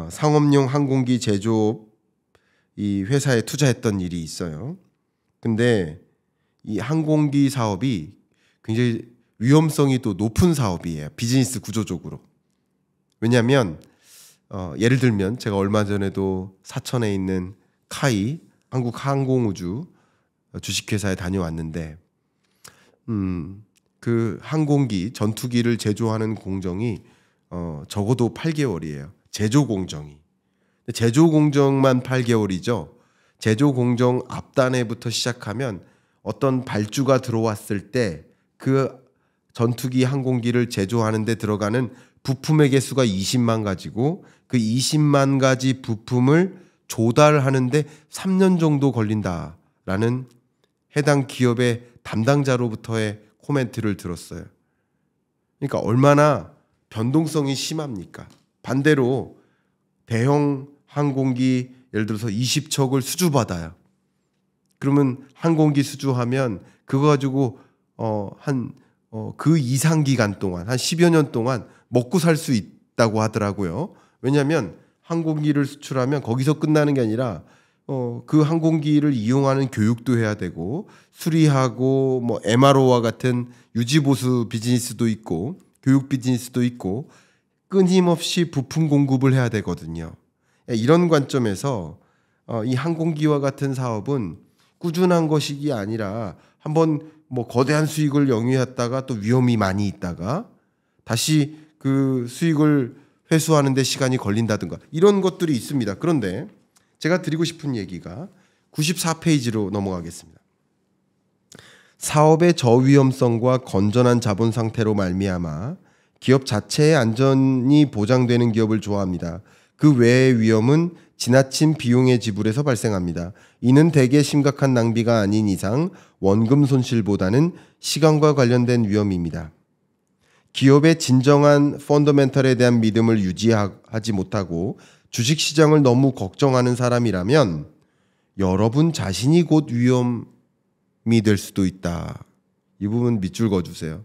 상업용 항공기 제조업 이 회사에 투자했던 일이 있어요. 근데 이 항공기 사업이 굉장히 위험성이 또 높은 사업이에요. 비즈니스 구조적으로. 왜냐하면 예를 들면 제가 얼마 전에도 사천에 있는 카이 한국항공우주 주식회사에 다녀왔는데 그 항공기 전투기를 제조하는 공정이 적어도 8개월이에요. 제조 공정이. 제조 공정만 8개월이죠. 제조 공정 앞단에부터 시작하면 어떤 발주가 들어왔을 때 그 전투기 항공기를 제조하는 데 들어가는 부품의 개수가 20만 가지고 그 20만 가지 부품을 조달하는데 3년 정도 걸린다라는 해당 기업의 담당자로부터의 코멘트를 들었어요. 그러니까 얼마나 변동성이 심합니까? 반대로 대형 항공기 예를 들어서 20척을 수주받아요. 그러면 항공기 수주하면 그거 가지고 그 이상 기간 동안 한 10여 년 동안 먹고 살 수 있다고 하더라고요. 왜냐하면 항공기를 수출하면 거기서 끝나는 게 아니라 그 항공기를 이용하는 교육도 해야 되고 수리하고 뭐 MRO와 같은 유지보수 비즈니스도 있고 교육 비즈니스도 있고 끊임없이 부품 공급을 해야 되거든요. 이런 관점에서 이 항공기와 같은 사업은 꾸준한 것이 아니라 한번 뭐 거대한 수익을 영위했다가 또 위험이 많이 있다가 다시 그 수익을 회수하는 데 시간이 걸린다든가 이런 것들이 있습니다. 그런데 제가 드리고 싶은 얘기가 94페이지로 넘어가겠습니다. 사업의 저위험성과 건전한 자본 상태로 말미암아 기업 자체의 안전이 보장되는 기업을 좋아합니다. 그 외의 위험은 지나친 비용의 지불에서 발생합니다. 이는 대개 심각한 낭비가 아닌 이상 원금 손실보다는 시간과 관련된 위험입니다. 기업의 진정한 펀더멘털에 대한 믿음을 유지하지 못하고 주식시장을 너무 걱정하는 사람이라면 여러분 자신이 곧 위험이 될 수도 있다. 이 부분 밑줄 그어주세요.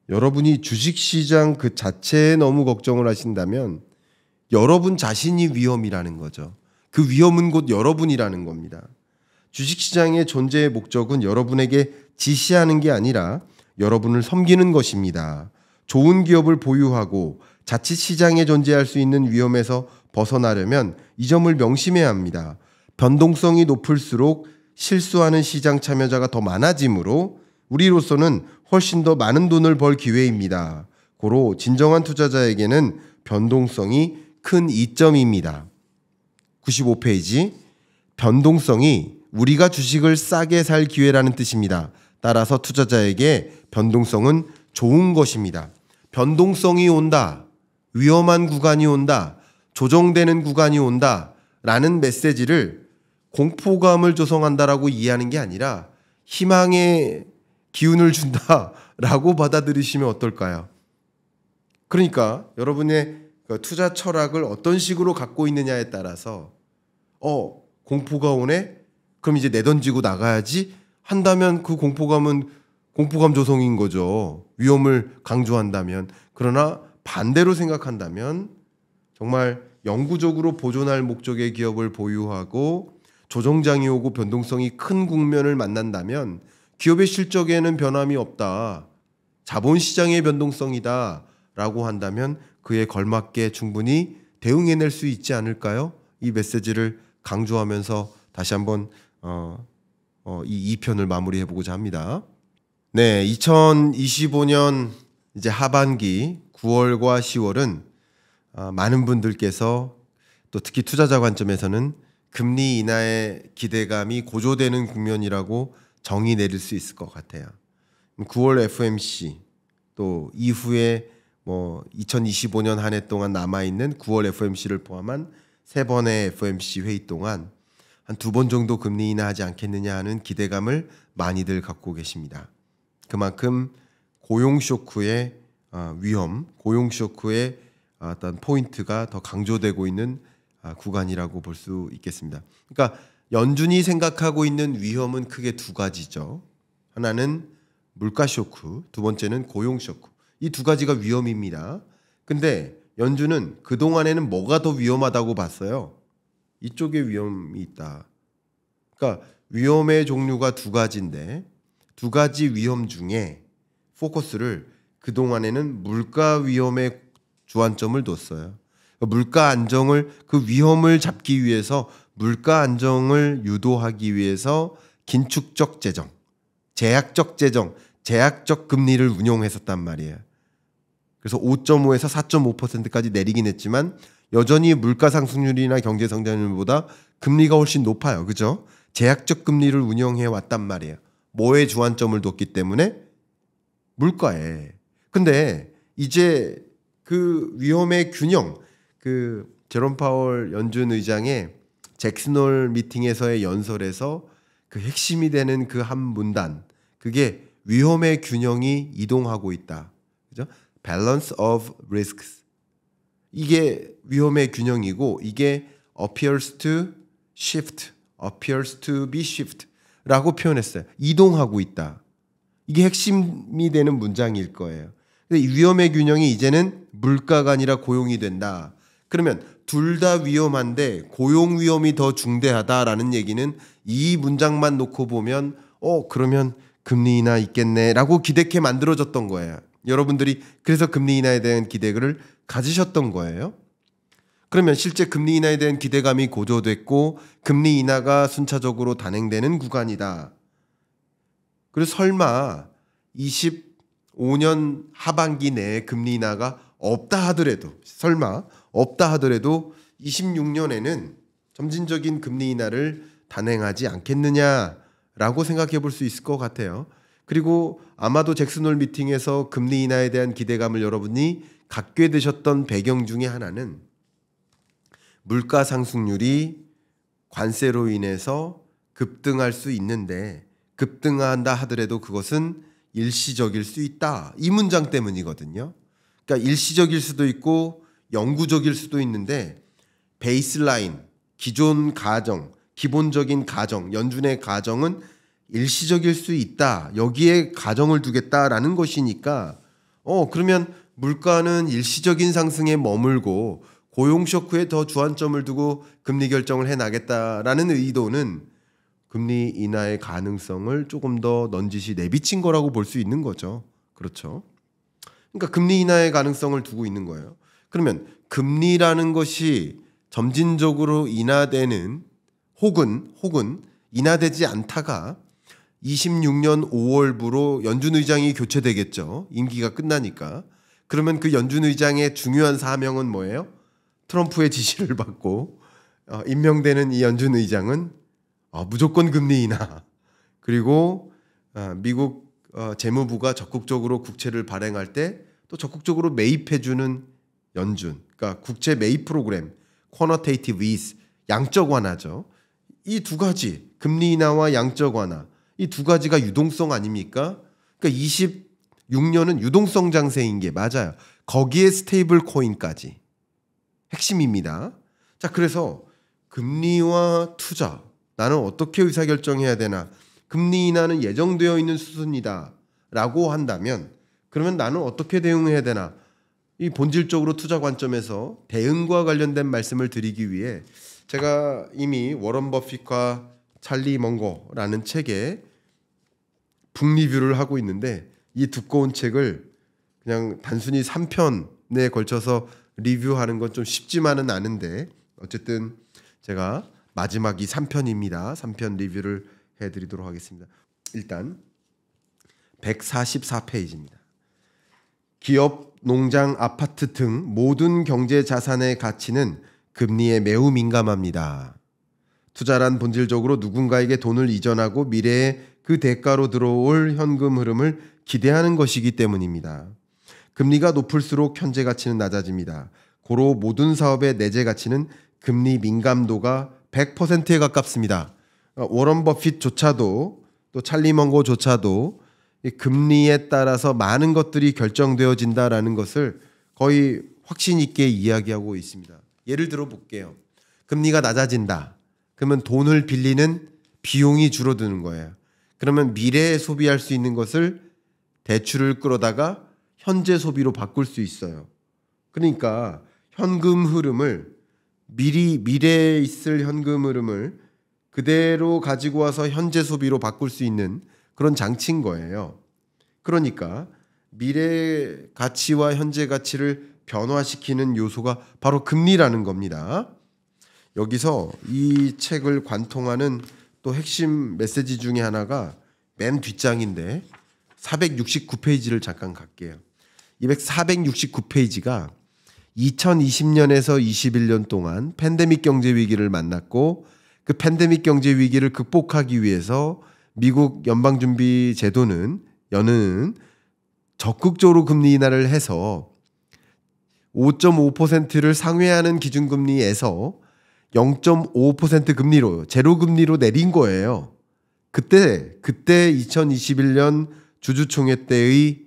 여러분이 주식시장 그 자체에 너무 걱정을 하신다면 여러분 자신이 위험이라는 거죠. 그 위험은 곧 여러분이라는 겁니다. 주식시장의 존재의 목적은 여러분에게 지시하는 게 아니라 여러분을 섬기는 것입니다. 좋은 기업을 보유하고 자칫 시장에 존재할 수 있는 위험에서 벗어나려면 이 점을 명심해야 합니다. 변동성이 높을수록 실수하는 시장 참여자가 더 많아지므로 우리로서는 훨씬 더 많은 돈을 벌 기회입니다. 고로 진정한 투자자에게는 변동성이 큰 이점입니다. 95페이지 변동성이 우리가 주식을 싸게 살 기회라는 뜻입니다. 따라서 투자자에게 변동성은 좋은 것입니다. 변동성이 온다. 위험한 구간이 온다. 조정되는 구간이 온다. 라는 메시지를 공포감을 조성한다라고 이해하는 게 아니라 희망의 기운을 준다라고 받아들이시면 어떨까요? 그러니까 여러분의 투자 철학을 어떤 식으로 갖고 있느냐에 따라서 공포가 오네? 그럼 이제 내던지고 나가야지 한다면 그 공포감은 공포감 조성인 거죠. 위험을 강조한다면. 그러나 반대로 생각한다면 정말 영구적으로 보존할 목적의 기업을 보유하고 조정장이 오고 변동성이 큰 국면을 만난다면 기업의 실적에는 변함이 없다. 자본시장의 변동성이다. 라고 한다면 그에 걸맞게 충분히 대응해낼 수 있지 않을까요? 이 메시지를 강조하면서 다시 한번 이 2편을 마무리해보고자 합니다. 네, 2025년 이제 하반기 9월과 10월은 많은 분들께서 또 특히 투자자 관점에서는 금리 인하의 기대감이 고조되는 국면이라고 정의 내릴 수 있을 것 같아요. 9월 FOMC 또 이후에 2025년 한 해 동안 남아있는 9월 FOMC를 포함한 3번의 FOMC 회의 동안 한 2번 정도 금리 인하하지 않겠느냐 하는 기대감을 많이들 갖고 계십니다. 그만큼 고용 쇼크의 위험, 고용 쇼크의 어떤 포인트가 더 강조되고 있는 구간이라고 볼 수 있겠습니다. 그러니까 연준이 생각하고 있는 위험은 크게 두 가지죠. 하나는 물가 쇼크, 두 번째는 고용 쇼크. 이 두 가지가 위험입니다. 근데 연준은 그동안에는 뭐가 더 위험하다고 봤어요? 이쪽에 위험이 있다. 그러니까 위험의 종류가 두 가지인데 두 가지 위험 중에 포커스를 그동안에는 물가 위험에 주안점을 뒀어요. 물가 안정을 그 위험을 잡기 위해서 물가 안정을 유도하기 위해서 긴축적 재정, 제약적 재정, 제약적 금리를 운용했었단 말이에요. 그래서 5.5에서 4.5%까지 내리긴 했지만 여전히 물가 상승률이나 경제 성장률보다 금리가 훨씬 높아요. 그죠? 제약적 금리를 운영해 왔단 말이에요. 뭐에 주안점을 뒀기 때문에? 물가에. 근데 이제 그 위험의 균형, 그 제롬 파월 연준 의장의 잭슨홀 미팅에서의 연설에서 그 핵심이 되는 그 한 문단, 그게 위험의 균형이 이동하고 있다. 그죠? Balance of risks. 이게 위험의 균형이고 이게 appears to shift, appears to be shift라고 표현했어요. 이동하고 있다. 이게 핵심이 되는 문장일 거예요. 근데 이 위험의 균형이 이제는 물가가 아니라 고용이 된다. 그러면 둘 다 위험한데 고용 위험이 더 중대하다라는 얘기는 이 문장만 놓고 보면 그러면 금리 인하 있겠네라고 기대케 만들어졌던 거예요. 여러분들이 그래서 금리 인하에 대한 기대를 가지셨던 거예요. 그러면 실제 금리 인하에 대한 기대감이 고조됐고 금리 인하가 순차적으로 단행되는 구간이다. 그래서 설마 25년 하반기 내에 금리 인하가 없다 하더라도 26년에는 점진적인 금리 인하를 단행하지 않겠느냐라고 생각해 볼 수 있을 것 같아요. 그리고 아마도 잭슨홀 미팅에서 금리 인하에 대한 기대감을 여러분이 갖게 되셨던 배경 중에 하나는 물가 상승률이 관세로 인해서 급등할 수 있는데 급등한다 하더라도 그것은 일시적일 수 있다. 이 문장 때문이거든요. 그러니까 일시적일 수도 있고 영구적일 수도 있는데 베이스라인, 기존 가정, 기본적인 가정, 연준의 가정은 일시적일 수 있다. 여기에 가정을 두겠다라는 것이니까 그러면 물가는 일시적인 상승에 머물고 고용 쇼크에 더 주안점을 두고 금리 결정을 해나겠다라는 의도는 금리 인하의 가능성을 조금 더 넌지시 내비친 거라고 볼 수 있는 거죠. 그렇죠. 그러니까 금리 인하의 가능성을 두고 있는 거예요. 그러면 금리라는 것이 점진적으로 인하되는 혹은 인하되지 않다가 26년 5월부로 연준 의장이 교체되겠죠. 임기가 끝나니까. 그러면 그 연준 의장의 중요한 사명은 뭐예요? 트럼프의 지시를 받고 임명되는 이 연준 의장은 무조건 금리 인하. 그리고 미국 재무부가 적극적으로 국채를 발행할 때 또 적극적으로 매입해주는 연준. 그러니까 국채 매입 프로그램, quantitative ease, 양적 완화죠. 이 두 가지, 금리 인하와 양적 완화. 이 두 가지가 유동성 아닙니까? 그러니까 26년은 유동성 장세인 게 맞아요. 거기에 스테이블 코인까지. 핵심입니다. 자, 그래서 금리와 투자. 나는 어떻게 의사결정해야 되나? 금리 인하는 예정되어 있는 수순이다. 라고 한다면 그러면 나는 어떻게 대응해야 되나? 이 본질적으로 투자 관점에서 대응과 관련된 말씀을 드리기 위해 제가 이미 워런 버핏과 찰리 먼거라는 책에 북리뷰를 하고 있는데 이 두꺼운 책을 그냥 단순히 3편에 걸쳐서 리뷰하는 건 좀 쉽지만은 않은데 어쨌든 제가 마지막이 3편입니다. 3편 리뷰를 해드리도록 하겠습니다. 일단 144페이지입니다. 기업, 농장, 아파트 등 모든 경제 자산의 가치는 금리에 매우 민감합니다. 투자란 본질적으로 누군가에게 돈을 이전하고 미래에 그 대가로 들어올 현금 흐름을 기대하는 것이기 때문입니다. 금리가 높을수록 현재 가치는 낮아집니다. 고로 모든 사업의 내재 가치는 금리 민감도가 100%에 가깝습니다. 워런 버핏조차도 또 찰리 먼거조차도 금리에 따라서 많은 것들이 결정되어진다라는 것을 거의 확신 있게 이야기하고 있습니다. 예를 들어 볼게요. 금리가 낮아진다. 그러면 돈을 빌리는 비용이 줄어드는 거예요. 그러면 미래에 소비할 수 있는 것을 대출을 끌어다가 현재 소비로 바꿀 수 있어요. 그러니까 현금 흐름을 미래에 있을 현금 흐름을 그대로 가지고 와서 현재 소비로 바꿀 수 있는 그런 장치인 거예요. 그러니까 미래 가치와 현재 가치를 변화시키는 요소가 바로 금리라는 겁니다. 여기서 이 책을 관통하는 또 핵심 메시지 중에 하나가 맨 뒷장인데 469페이지를 잠깐 갈게요. 469페이지가 2020년에서 21년 동안 팬데믹 경제 위기를 만났고 그 팬데믹 경제 위기를 극복하기 위해서 미국 연방준비제도는 여는 적극적으로 금리 인하를 해서 5.5%를 상회하는 기준금리에서 0.5% 금리로 제로 금리로 내린 거예요. 그때 2021년 주주총회 때의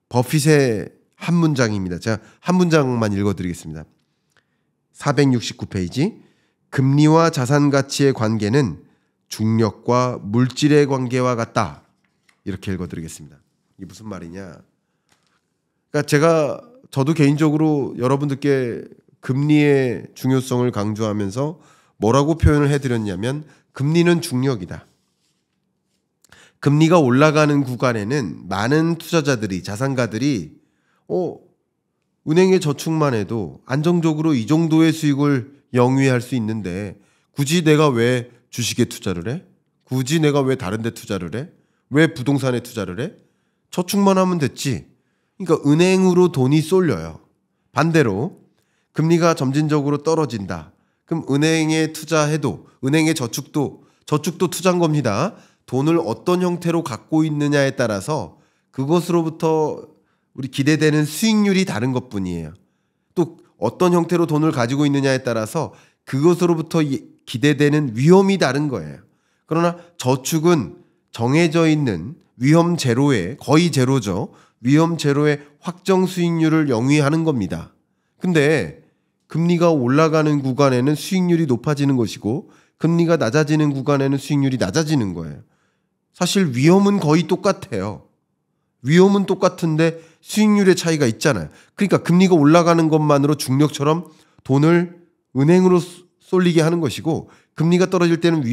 버핏의 한 문장입니다. 제가 한 문장만 읽어드리겠습니다. 469페이지 금리와 자산 가치의 관계는 중력과 물질의 관계와 같다. 이렇게 읽어드리겠습니다. 이게 무슨 말이냐? 그러니까 저도 개인적으로 여러분들께 금리의 중요성을 강조하면서 뭐라고 표현을 해드렸냐면 금리는 중력이다. 금리가 올라가는 구간에는 많은 투자자들이 자산가들이 은행에 저축만 해도 안정적으로 이 정도의 수익을 영위할 수 있는데 굳이 내가 왜 주식에 투자를 해? 굳이 내가 왜 다른 데 투자를 해? 왜 부동산에 투자를 해? 저축만 하면 됐지. 그러니까 은행으로 돈이 쏠려요. 반대로 금리가 점진적으로 떨어진다. 그럼 은행에 투자해도 은행의 저축도 투자인 겁니다. 돈을 어떤 형태로 갖고 있느냐에 따라서 그것으로부터 우리 기대되는 수익률이 다른 것뿐이에요. 또 어떤 형태로 돈을 가지고 있느냐에 따라서 그것으로부터 기대되는 위험이 다른 거예요. 그러나 저축은 정해져 있는 위험 제로에 거의 제로죠. 위험 제로의 확정 수익률을 영위하는 겁니다. 근데 금리가 올라가는 구간에는 수익률이 높아지는 것이고 금리가 낮아지는 구간에는 수익률이 낮아지는 거예요. 사실 위험은 거의 똑같아요. 위험은 똑같은데 수익률의 차이가 있잖아요. 그러니까 금리가 올라가는 것만으로 중력처럼 돈을 은행으로 쏠리게 하는 것이고 금리가 떨어질 때는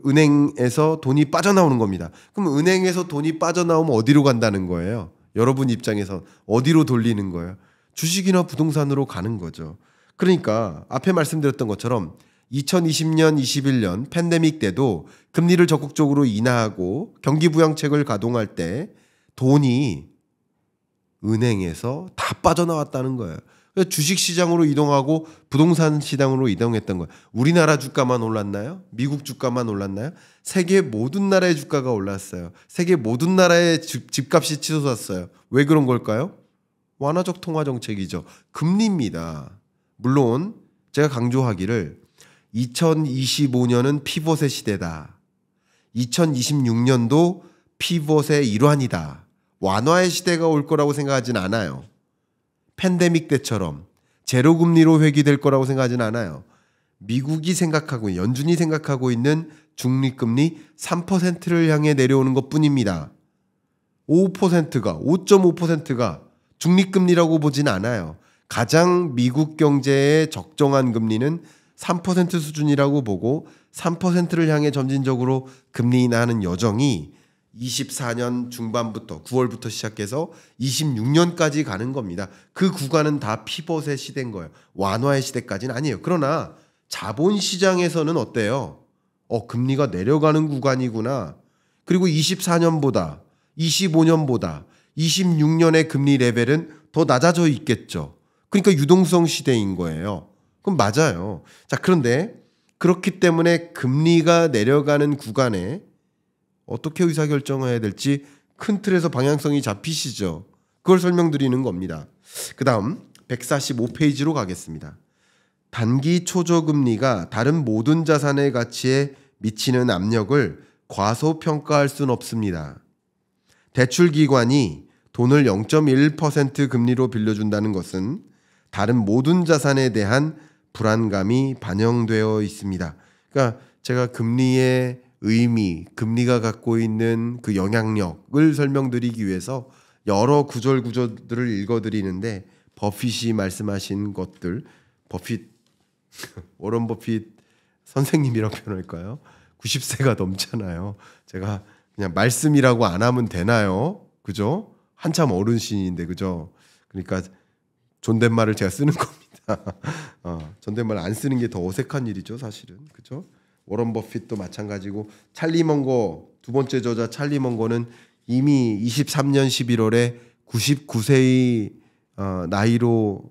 은행에서 돈이 빠져나오는 겁니다. 그럼 은행에서 돈이 빠져나오면 어디로 간다는 거예요? 여러분 입장에서 어디로 돌리는 거예요? 주식이나 부동산으로 가는 거죠. 그러니까 앞에 말씀드렸던 것처럼 2020년, 21년 팬데믹 때도 금리를 적극적으로 인하하고 경기부양책을 가동할 때 돈이 은행에서 다 빠져나왔다는 거예요. 주식시장으로 이동하고 부동산 시장으로 이동했던 거예요. 우리나라 주가만 올랐나요? 미국 주가만 올랐나요? 세계 모든 나라의 주가가 올랐어요. 세계 모든 나라의 집값이 치솟았어요. 왜 그런 걸까요? 완화적 통화 정책이죠. 금리입니다. 물론 제가 강조하기를 2025년은 피벗의 시대다. 2026년도 피벗의 일환이다. 완화의 시대가 올 거라고 생각하진 않아요. 팬데믹 때처럼 제로금리로 회귀될 거라고 생각하진 않아요. 미국이 생각하고 연준이 생각하고 있는 중립금리 3%를 향해 내려오는 것뿐입니다. 5.5%가 중립금리라고 보진 않아요. 가장 미국 경제에 적정한 금리는 3% 수준이라고 보고 3%를 향해 점진적으로 금리 인하하는 여정이 24년 중반부터 9월부터 시작해서 26년까지 가는 겁니다. 그 구간은 다 피벗의 시대인 거예요. 완화의 시대까지는 아니에요. 그러나 자본시장에서는 어때요? 금리가 내려가는 구간이구나. 그리고 24년보다 25년보다 26년의 금리 레벨은 더 낮아져 있겠죠. 그러니까 유동성 시대인 거예요. 그럼 맞아요. 자, 그런데 그렇기 때문에 금리가 내려가는 구간에 어떻게 의사결정을 해야 될지 큰 틀에서 방향성이 잡히시죠. 그걸 설명드리는 겁니다. 그 다음 145페이지로 가겠습니다. 단기 초저금리가 다른 모든 자산의 가치에 미치는 압력을 과소평가할 수는 없습니다. 대출기관이 돈을 0.1% 금리로 빌려준다는 것은 다른 모든 자산에 대한 불안감이 반영되어 있습니다. 그러니까 제가 금리의 의미, 금리가 갖고 있는 그 영향력을 설명드리기 위해서 여러 구절들을 읽어드리는데 버핏이 말씀하신 것들, 워런 버핏 선생님이라고 표현할까요? 90세가 넘잖아요. 제가 그냥 말씀이라고 안 하면 되나요? 그죠? 한참 어른신인데 그죠? 그러니까 존댓말을 제가 쓰는 겁니다. 존댓말 안 쓰는 게 더 어색한 일이죠, 사실은. 그죠? 워런 버핏도 마찬가지고 찰리 먼거 두 번째 저자 찰리 먼거는 이미 23년 11월에 99세의 나이로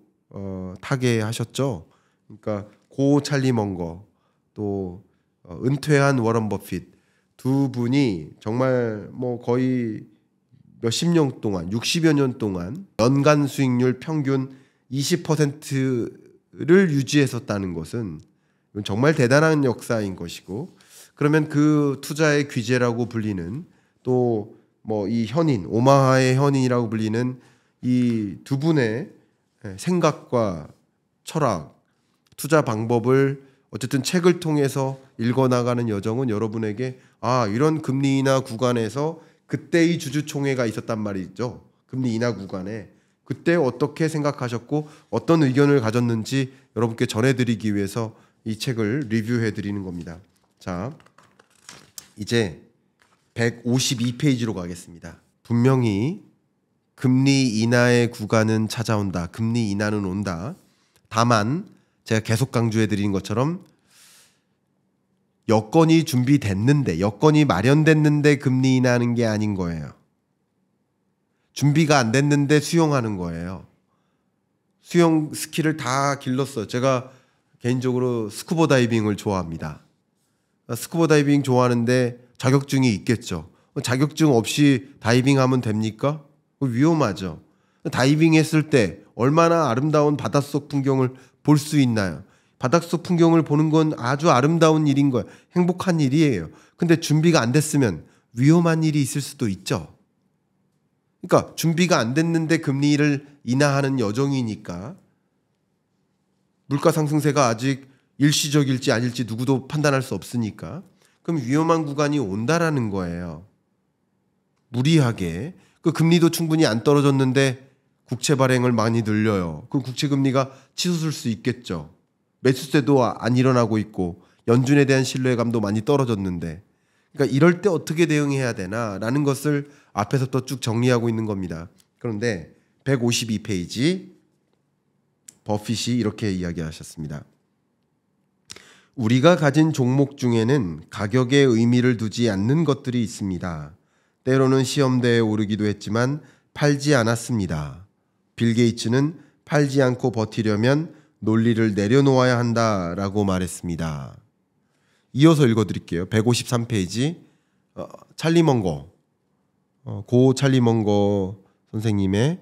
타계하셨죠. 그러니까 고 찰리 먼거 또 은퇴한 워런 버핏 두 분이 정말 뭐 거의 몇십 년 동안 60여 년 동안 연간 수익률 평균 20%를 유지했었다는 것은 정말 대단한 역사인 것이고, 그러면 그 투자의 귀재라고 불리는 또 뭐 이 현인 오마하의 현인이라고 불리는 이 두 분의 생각과 철학, 투자 방법을 어쨌든 책을 통해서 읽어나가는 여정은 여러분에게 이런 금리 인하 구간에서 그때의 주주총회가 있었단 말이죠. 금리 인하 구간에 그때 어떻게 생각하셨고 어떤 의견을 가졌는지 여러분께 전해드리기 위해서 이 책을 리뷰해드리는 겁니다. 자, 이제 152페이지로 가겠습니다. 분명히 금리 인하의 구간은 찾아온다. 금리 인하는 온다. 다만 제가 계속 강조해드리는 것처럼 여건이 준비됐는데, 여건이 마련됐는데 금리 인하하는 게 아닌 거예요. 준비가 안 됐는데 수용하는 거예요. 수영 스킬을 다 길렀어요. 제가 개인적으로 스쿠버 다이빙을 좋아합니다. 스쿠버 다이빙 좋아하는데 자격증이 있겠죠. 자격증 없이 다이빙하면 됩니까? 위험하죠. 다이빙 했을 때 얼마나 아름다운 바닷속 풍경을 볼 수 있나요? 바닷속 풍경을 보는 건 아주 아름다운 일인 거예요. 행복한 일이에요. 근데 준비가 안 됐으면 위험한 일이 있을 수도 있죠. 그러니까 준비가 안 됐는데 금리를 인하하는 여정이니까 물가 상승세가 아직 일시적일지 아닐지 누구도 판단할 수 없으니까 그럼 위험한 구간이 온다라는 거예요. 무리하게 그 금리도 충분히 안 떨어졌는데 국채 발행을 많이 늘려요. 그 국채 금리가 치솟을 수 있겠죠. 매수세도 안 일어나고 있고 연준에 대한 신뢰감도 많이 떨어졌는데, 그러니까 이럴 때 어떻게 대응해야 되나라는 것을 앞에서부터 쭉 정리하고 있는 겁니다. 그런데 152페이지 버핏이 이렇게 이야기하셨습니다. 우리가 가진 종목 중에는 가격에 의미를 두지 않는 것들이 있습니다. 때로는 시험대에 오르기도 했지만 팔지 않았습니다. 빌 게이츠는 팔지 않고 버티려면 논리를 내려놓아야 한다라고 말했습니다. 이어서 읽어드릴게요. 153페이지 찰리 먼거 고 찰리 먼거 선생님의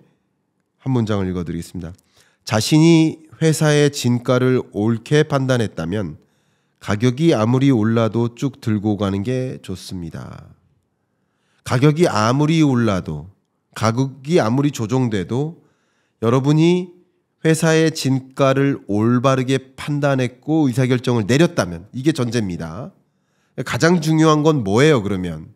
한 문장을 읽어드리겠습니다. 자신이 회사의 진가를 옳게 판단했다면 가격이 아무리 올라도 쭉 들고 가는 게 좋습니다. 가격이 아무리 올라도, 가격이 아무리 조정돼도 여러분이 회사의 진가를 올바르게 판단했고 의사결정을 내렸다면 이게 전제입니다. 가장 중요한 건 뭐예요, 그러면?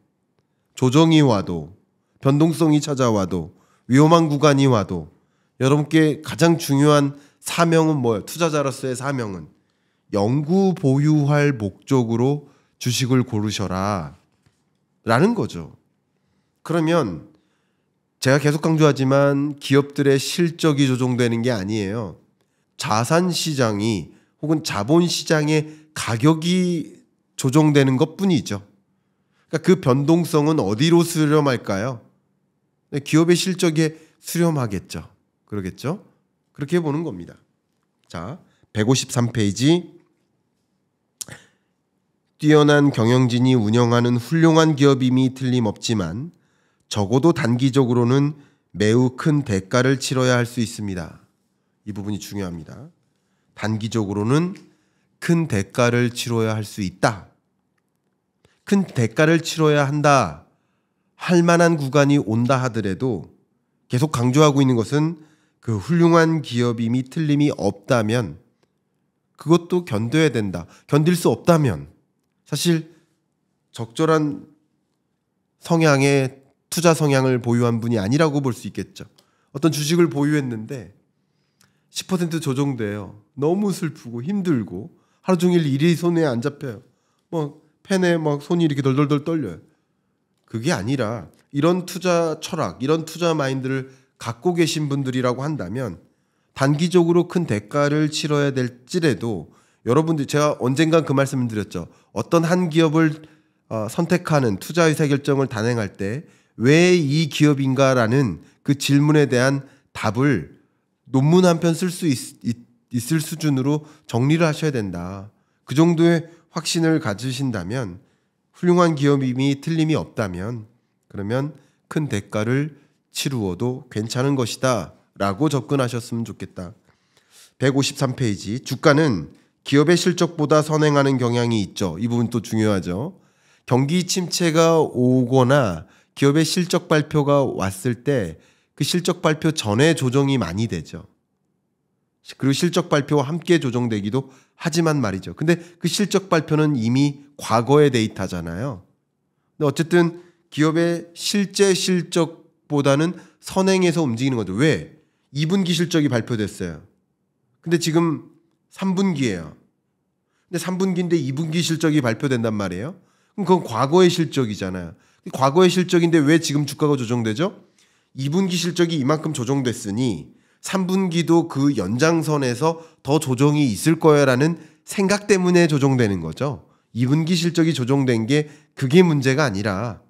조정이 와도, 변동성이 찾아와도, 위험한 구간이 와도 여러분께 가장 중요한 사명은 뭐예요? 투자자로서의 사명은 영구 보유할 목적으로 주식을 고르셔라 라는 거죠. 그러면 제가 계속 강조하지만 기업들의 실적이 조정되는 게 아니에요. 자산 시장이 혹은 자본 시장의 가격이 조정되는 것뿐이죠. 그러니까 그 변동성은 어디로 수렴할까요? 기업의 실적에 수렴하겠죠. 그러겠죠? 그렇게 보는 겁니다. 자, 153페이지. 뛰어난 경영진이 운영하는 훌륭한 기업임이 틀림없지만 적어도 단기적으로는 매우 큰 대가를 치러야 할 수 있습니다. 이 부분이 중요합니다. 단기적으로는 큰 대가를 치러야 할 수 있다. 큰 대가를 치러야 한다. 할 만한 구간이 온다 하더라도 계속 강조하고 있는 것은 그 훌륭한 기업임이 틀림이 없다면 그것도 견뎌야 된다. 견딜 수 없다면 사실 적절한 성향의 투자 성향을 보유한 분이 아니라고 볼 수 있겠죠. 어떤 주식을 보유했는데 10% 조정돼요. 너무 슬프고 힘들고 하루 종일 일이 손에 안 잡혀요. 펜에 손이 이렇게 덜덜덜 떨려요. 그게 아니라 이런 투자 철학, 이런 투자 마인드를 갖고 계신 분들이라고 한다면 단기적으로 큰 대가를 치러야 될지라도 여러분들 제가 언젠간 그 말씀을 드렸죠. 어떤 한 기업을 선택하는 투자 의사결정을 단행할 때 왜 이 기업인가라는 그 질문에 대한 답을 논문 한 편 쓸 수 있을 수준으로 정리를 하셔야 된다. 그 정도의 확신을 가지신다면 훌륭한 기업임이 틀림이 없다면 그러면 큰 대가를 치루어도 괜찮은 것이다 라고 접근하셨으면 좋겠다. 153페이지. 주가는 기업의 실적보다 선행하는 경향이 있죠. 이 부분 또 중요하죠. 경기 침체가 오거나 기업의 실적 발표가 왔을 때 그 실적 발표 전에 조정이 많이 되죠. 그리고 실적 발표와 함께 조정되기도 하지만 말이죠. 근데 그 실적 발표는 이미 과거의 데이터잖아요. 근데 어쨌든 기업의 실제 실적보다는 선행해서 움직이는 거죠. 왜? 2분기 실적이 발표됐어요. 근데 지금 3분기예요. 근데 3분기인데 2분기 실적이 발표된단 말이에요. 그럼 그건 과거의 실적이잖아요. 과거의 실적인데 왜 지금 주가가 조정되죠? 2분기 실적이 이만큼 조정됐으니 3분기도 그 연장선에서 더 조정이 있을 거야라는 생각 때문에 조정되는 거죠. 2분기 실적이 조정된 게 그게 문제가 아니라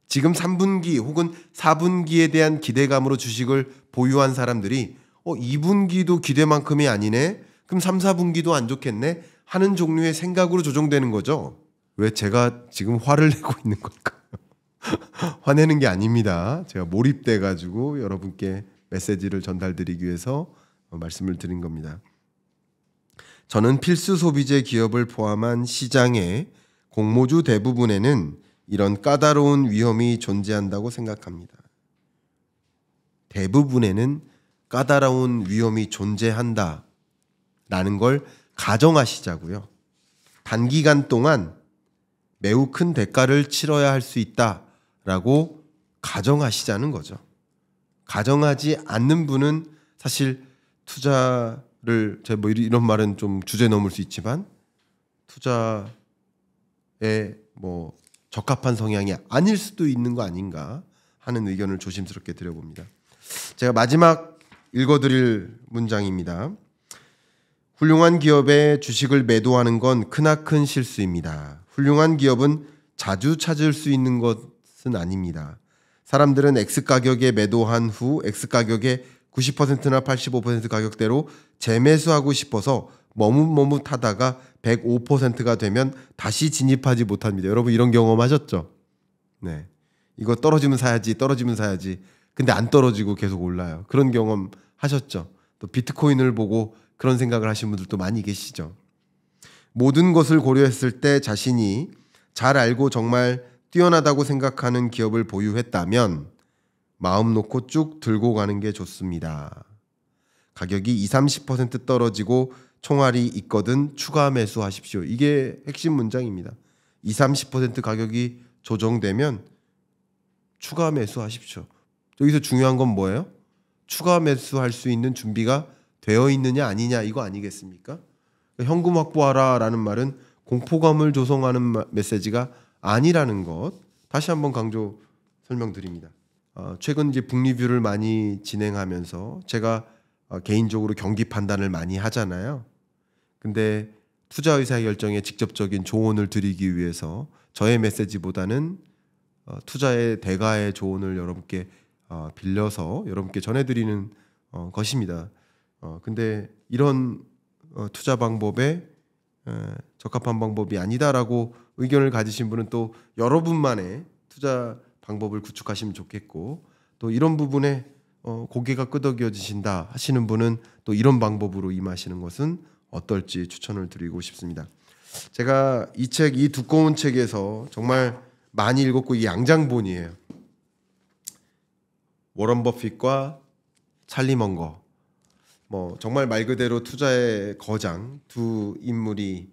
지금 3분기 혹은 4분기에 대한 기대감으로 주식을 보유한 사람들이 2분기도 기대만큼이 아니네. 그럼 3, 4분기도 안 좋겠네 하는 종류의 생각으로 조정되는 거죠. 왜 제가 지금 화를 내고 있는 걸까요? 화내는 게 아닙니다. 제가 몰입돼 가지고 여러분께 메시지를 전달드리기 위해서 말씀을 드린 겁니다. 저는 필수 소비재 기업을 포함한 시장의 공모주 대부분에는 이런 까다로운 위험이 존재한다고 생각합니다. 대부분에는 까다로운 위험이 존재한다라는 걸 가정하시자고요. 단기간 동안 매우 큰 대가를 치러야 할 수 있다라고 가정하시자는 거죠. 가정하지 않는 분은 사실 투자를 제가 이런 말은 좀 주제 넘을 수 있지만 투자에 적합한 성향이 아닐 수도 있는 거 아닌가 하는 의견을 조심스럽게 드려봅니다. 제가 마지막 읽어드릴 문장입니다. 훌륭한 기업의 주식을 매도하는 건 크나큰 실수입니다. 훌륭한 기업은 자주 찾을 수 있는 것은 아닙니다. 사람들은 X 가격에 매도한 후 X 가격에 90%나 85% 가격대로 재매수하고 싶어서 머뭇머뭇하다가 105%가 되면 다시 진입하지 못합니다. 여러분 이런 경험 하셨죠? 네, 이거 떨어지면 사야지 근데 안 떨어지고 계속 올라요. 그런 경험 하셨죠? 또 비트코인을 보고 그런 생각을 하신 분들도 많이 계시죠? 모든 것을 고려했을 때 자신이 잘 알고 정말 뛰어나다고 생각하는 기업을 보유했다면 마음 놓고 쭉 들고 가는 게 좋습니다. 가격이 20-30% 떨어지고 총알이 있거든 추가 매수하십시오. 이게 핵심 문장입니다. 20-30% 가격이 조정되면 추가 매수하십시오. 여기서 중요한 건 뭐예요? 추가 매수할 수 있는 준비가 되어 있느냐 아니냐 이거 아니겠습니까? 현금 확보하라라는 말은 공포감을 조성하는 메시지가 아니라는 것 다시 한번 강조 설명드립니다. 최근 이제 북리뷰를 많이 진행하면서 제가 개인적으로 경기 판단을 많이 하잖아요. 근데 투자 의사 결정에 직접적인 조언을 드리기 위해서 저의 메시지보다는 투자의 대가의 조언을 여러분께 빌려서 여러분께 전해드리는 것입니다. 근데 이런 투자 방법에 적합한 방법이 아니다라고 의견을 가지신 분은 또 여러분만의 투자 방법을 구축하시면 좋겠고, 또 이런 부분에 고개가 끄덕여지신다 하시는 분은 또 이런 방법으로 임하시는 것은 어떨지 추천을 드리고 싶습니다. 제가 이 두꺼운 책에서 정말 많이 읽었고 이 양장본이에요. 워런 버핏과 찰리 먼거, 정말 말 그대로 투자의 거장 두 인물이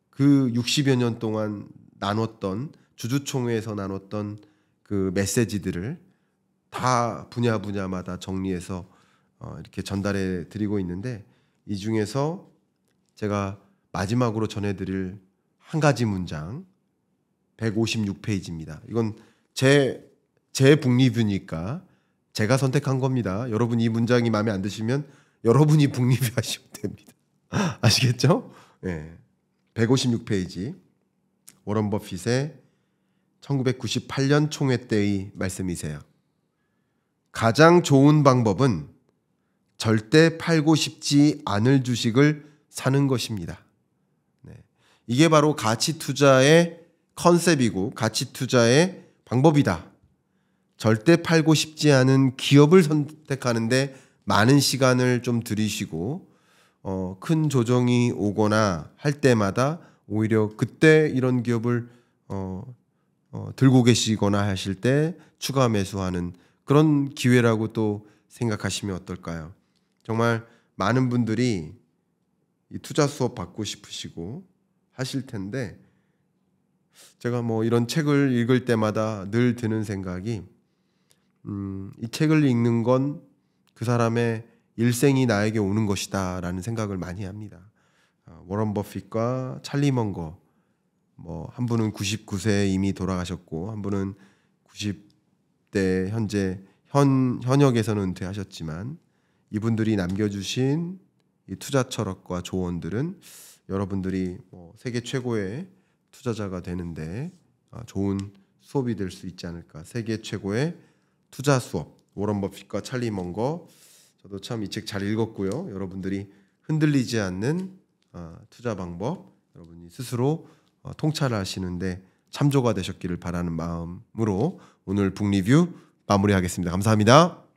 그 60여 년 동안 나눴던 주주총회에서 나눴던 그 메시지들을 다 분야마다 정리해서 이렇게 전달해 드리고 있는데, 이 중에서 제가 마지막으로 전해드릴 한 가지 문장 156페이지입니다. 이건 제 북리뷰니까 제가 선택한 겁니다. 여러분 이 문장이 마음에 안 드시면 여러분이 북리뷰 하시면 됩니다. 아시겠죠? 네. 156페이지 워런 버핏의 1998년 총회 때의 말씀이세요. 가장 좋은 방법은 절대 팔고 싶지 않을 주식을 사는 것입니다. 네. 이게 바로 가치 투자의 컨셉이고 가치 투자의 방법이다. 절대 팔고 싶지 않은 기업을 선택하는데 많은 시간을 좀 들이시고 큰 조정이 오거나 할 때마다 오히려 그때 이런 기업을 들고 계시거나 하실 때 추가 매수하는 그런 기회라고 또 생각하시면 어떨까요? 정말 많은 분들이 이 투자 수업 받고 싶으시고 하실 텐데, 제가 이런 책을 읽을 때마다 늘 드는 생각이 이 책을 읽는 건 그 사람의 일생이 나에게 오는 것이다 라는 생각을 많이 합니다. 워런 버핏과 찰리 먼거, 한 분은 99세에 이미 돌아가셨고 한 분은 90대 현재 현역에서는 은퇴하셨지만, 이분들이 남겨주신 이 투자 철학과 조언들은 여러분들이 세계 최고의 투자자가 되는데 좋은 수업이 될 수 있지 않을까. 세계 최고의 투자 수업, 워런 버핏과 찰리 먼거, 저도 참 이 책 잘 읽었고요. 여러분들이 흔들리지 않는 투자 방법, 여러분이 스스로 통찰하시는데 참조가 되셨기를 바라는 마음으로 오늘 북리뷰 마무리하겠습니다. 감사합니다.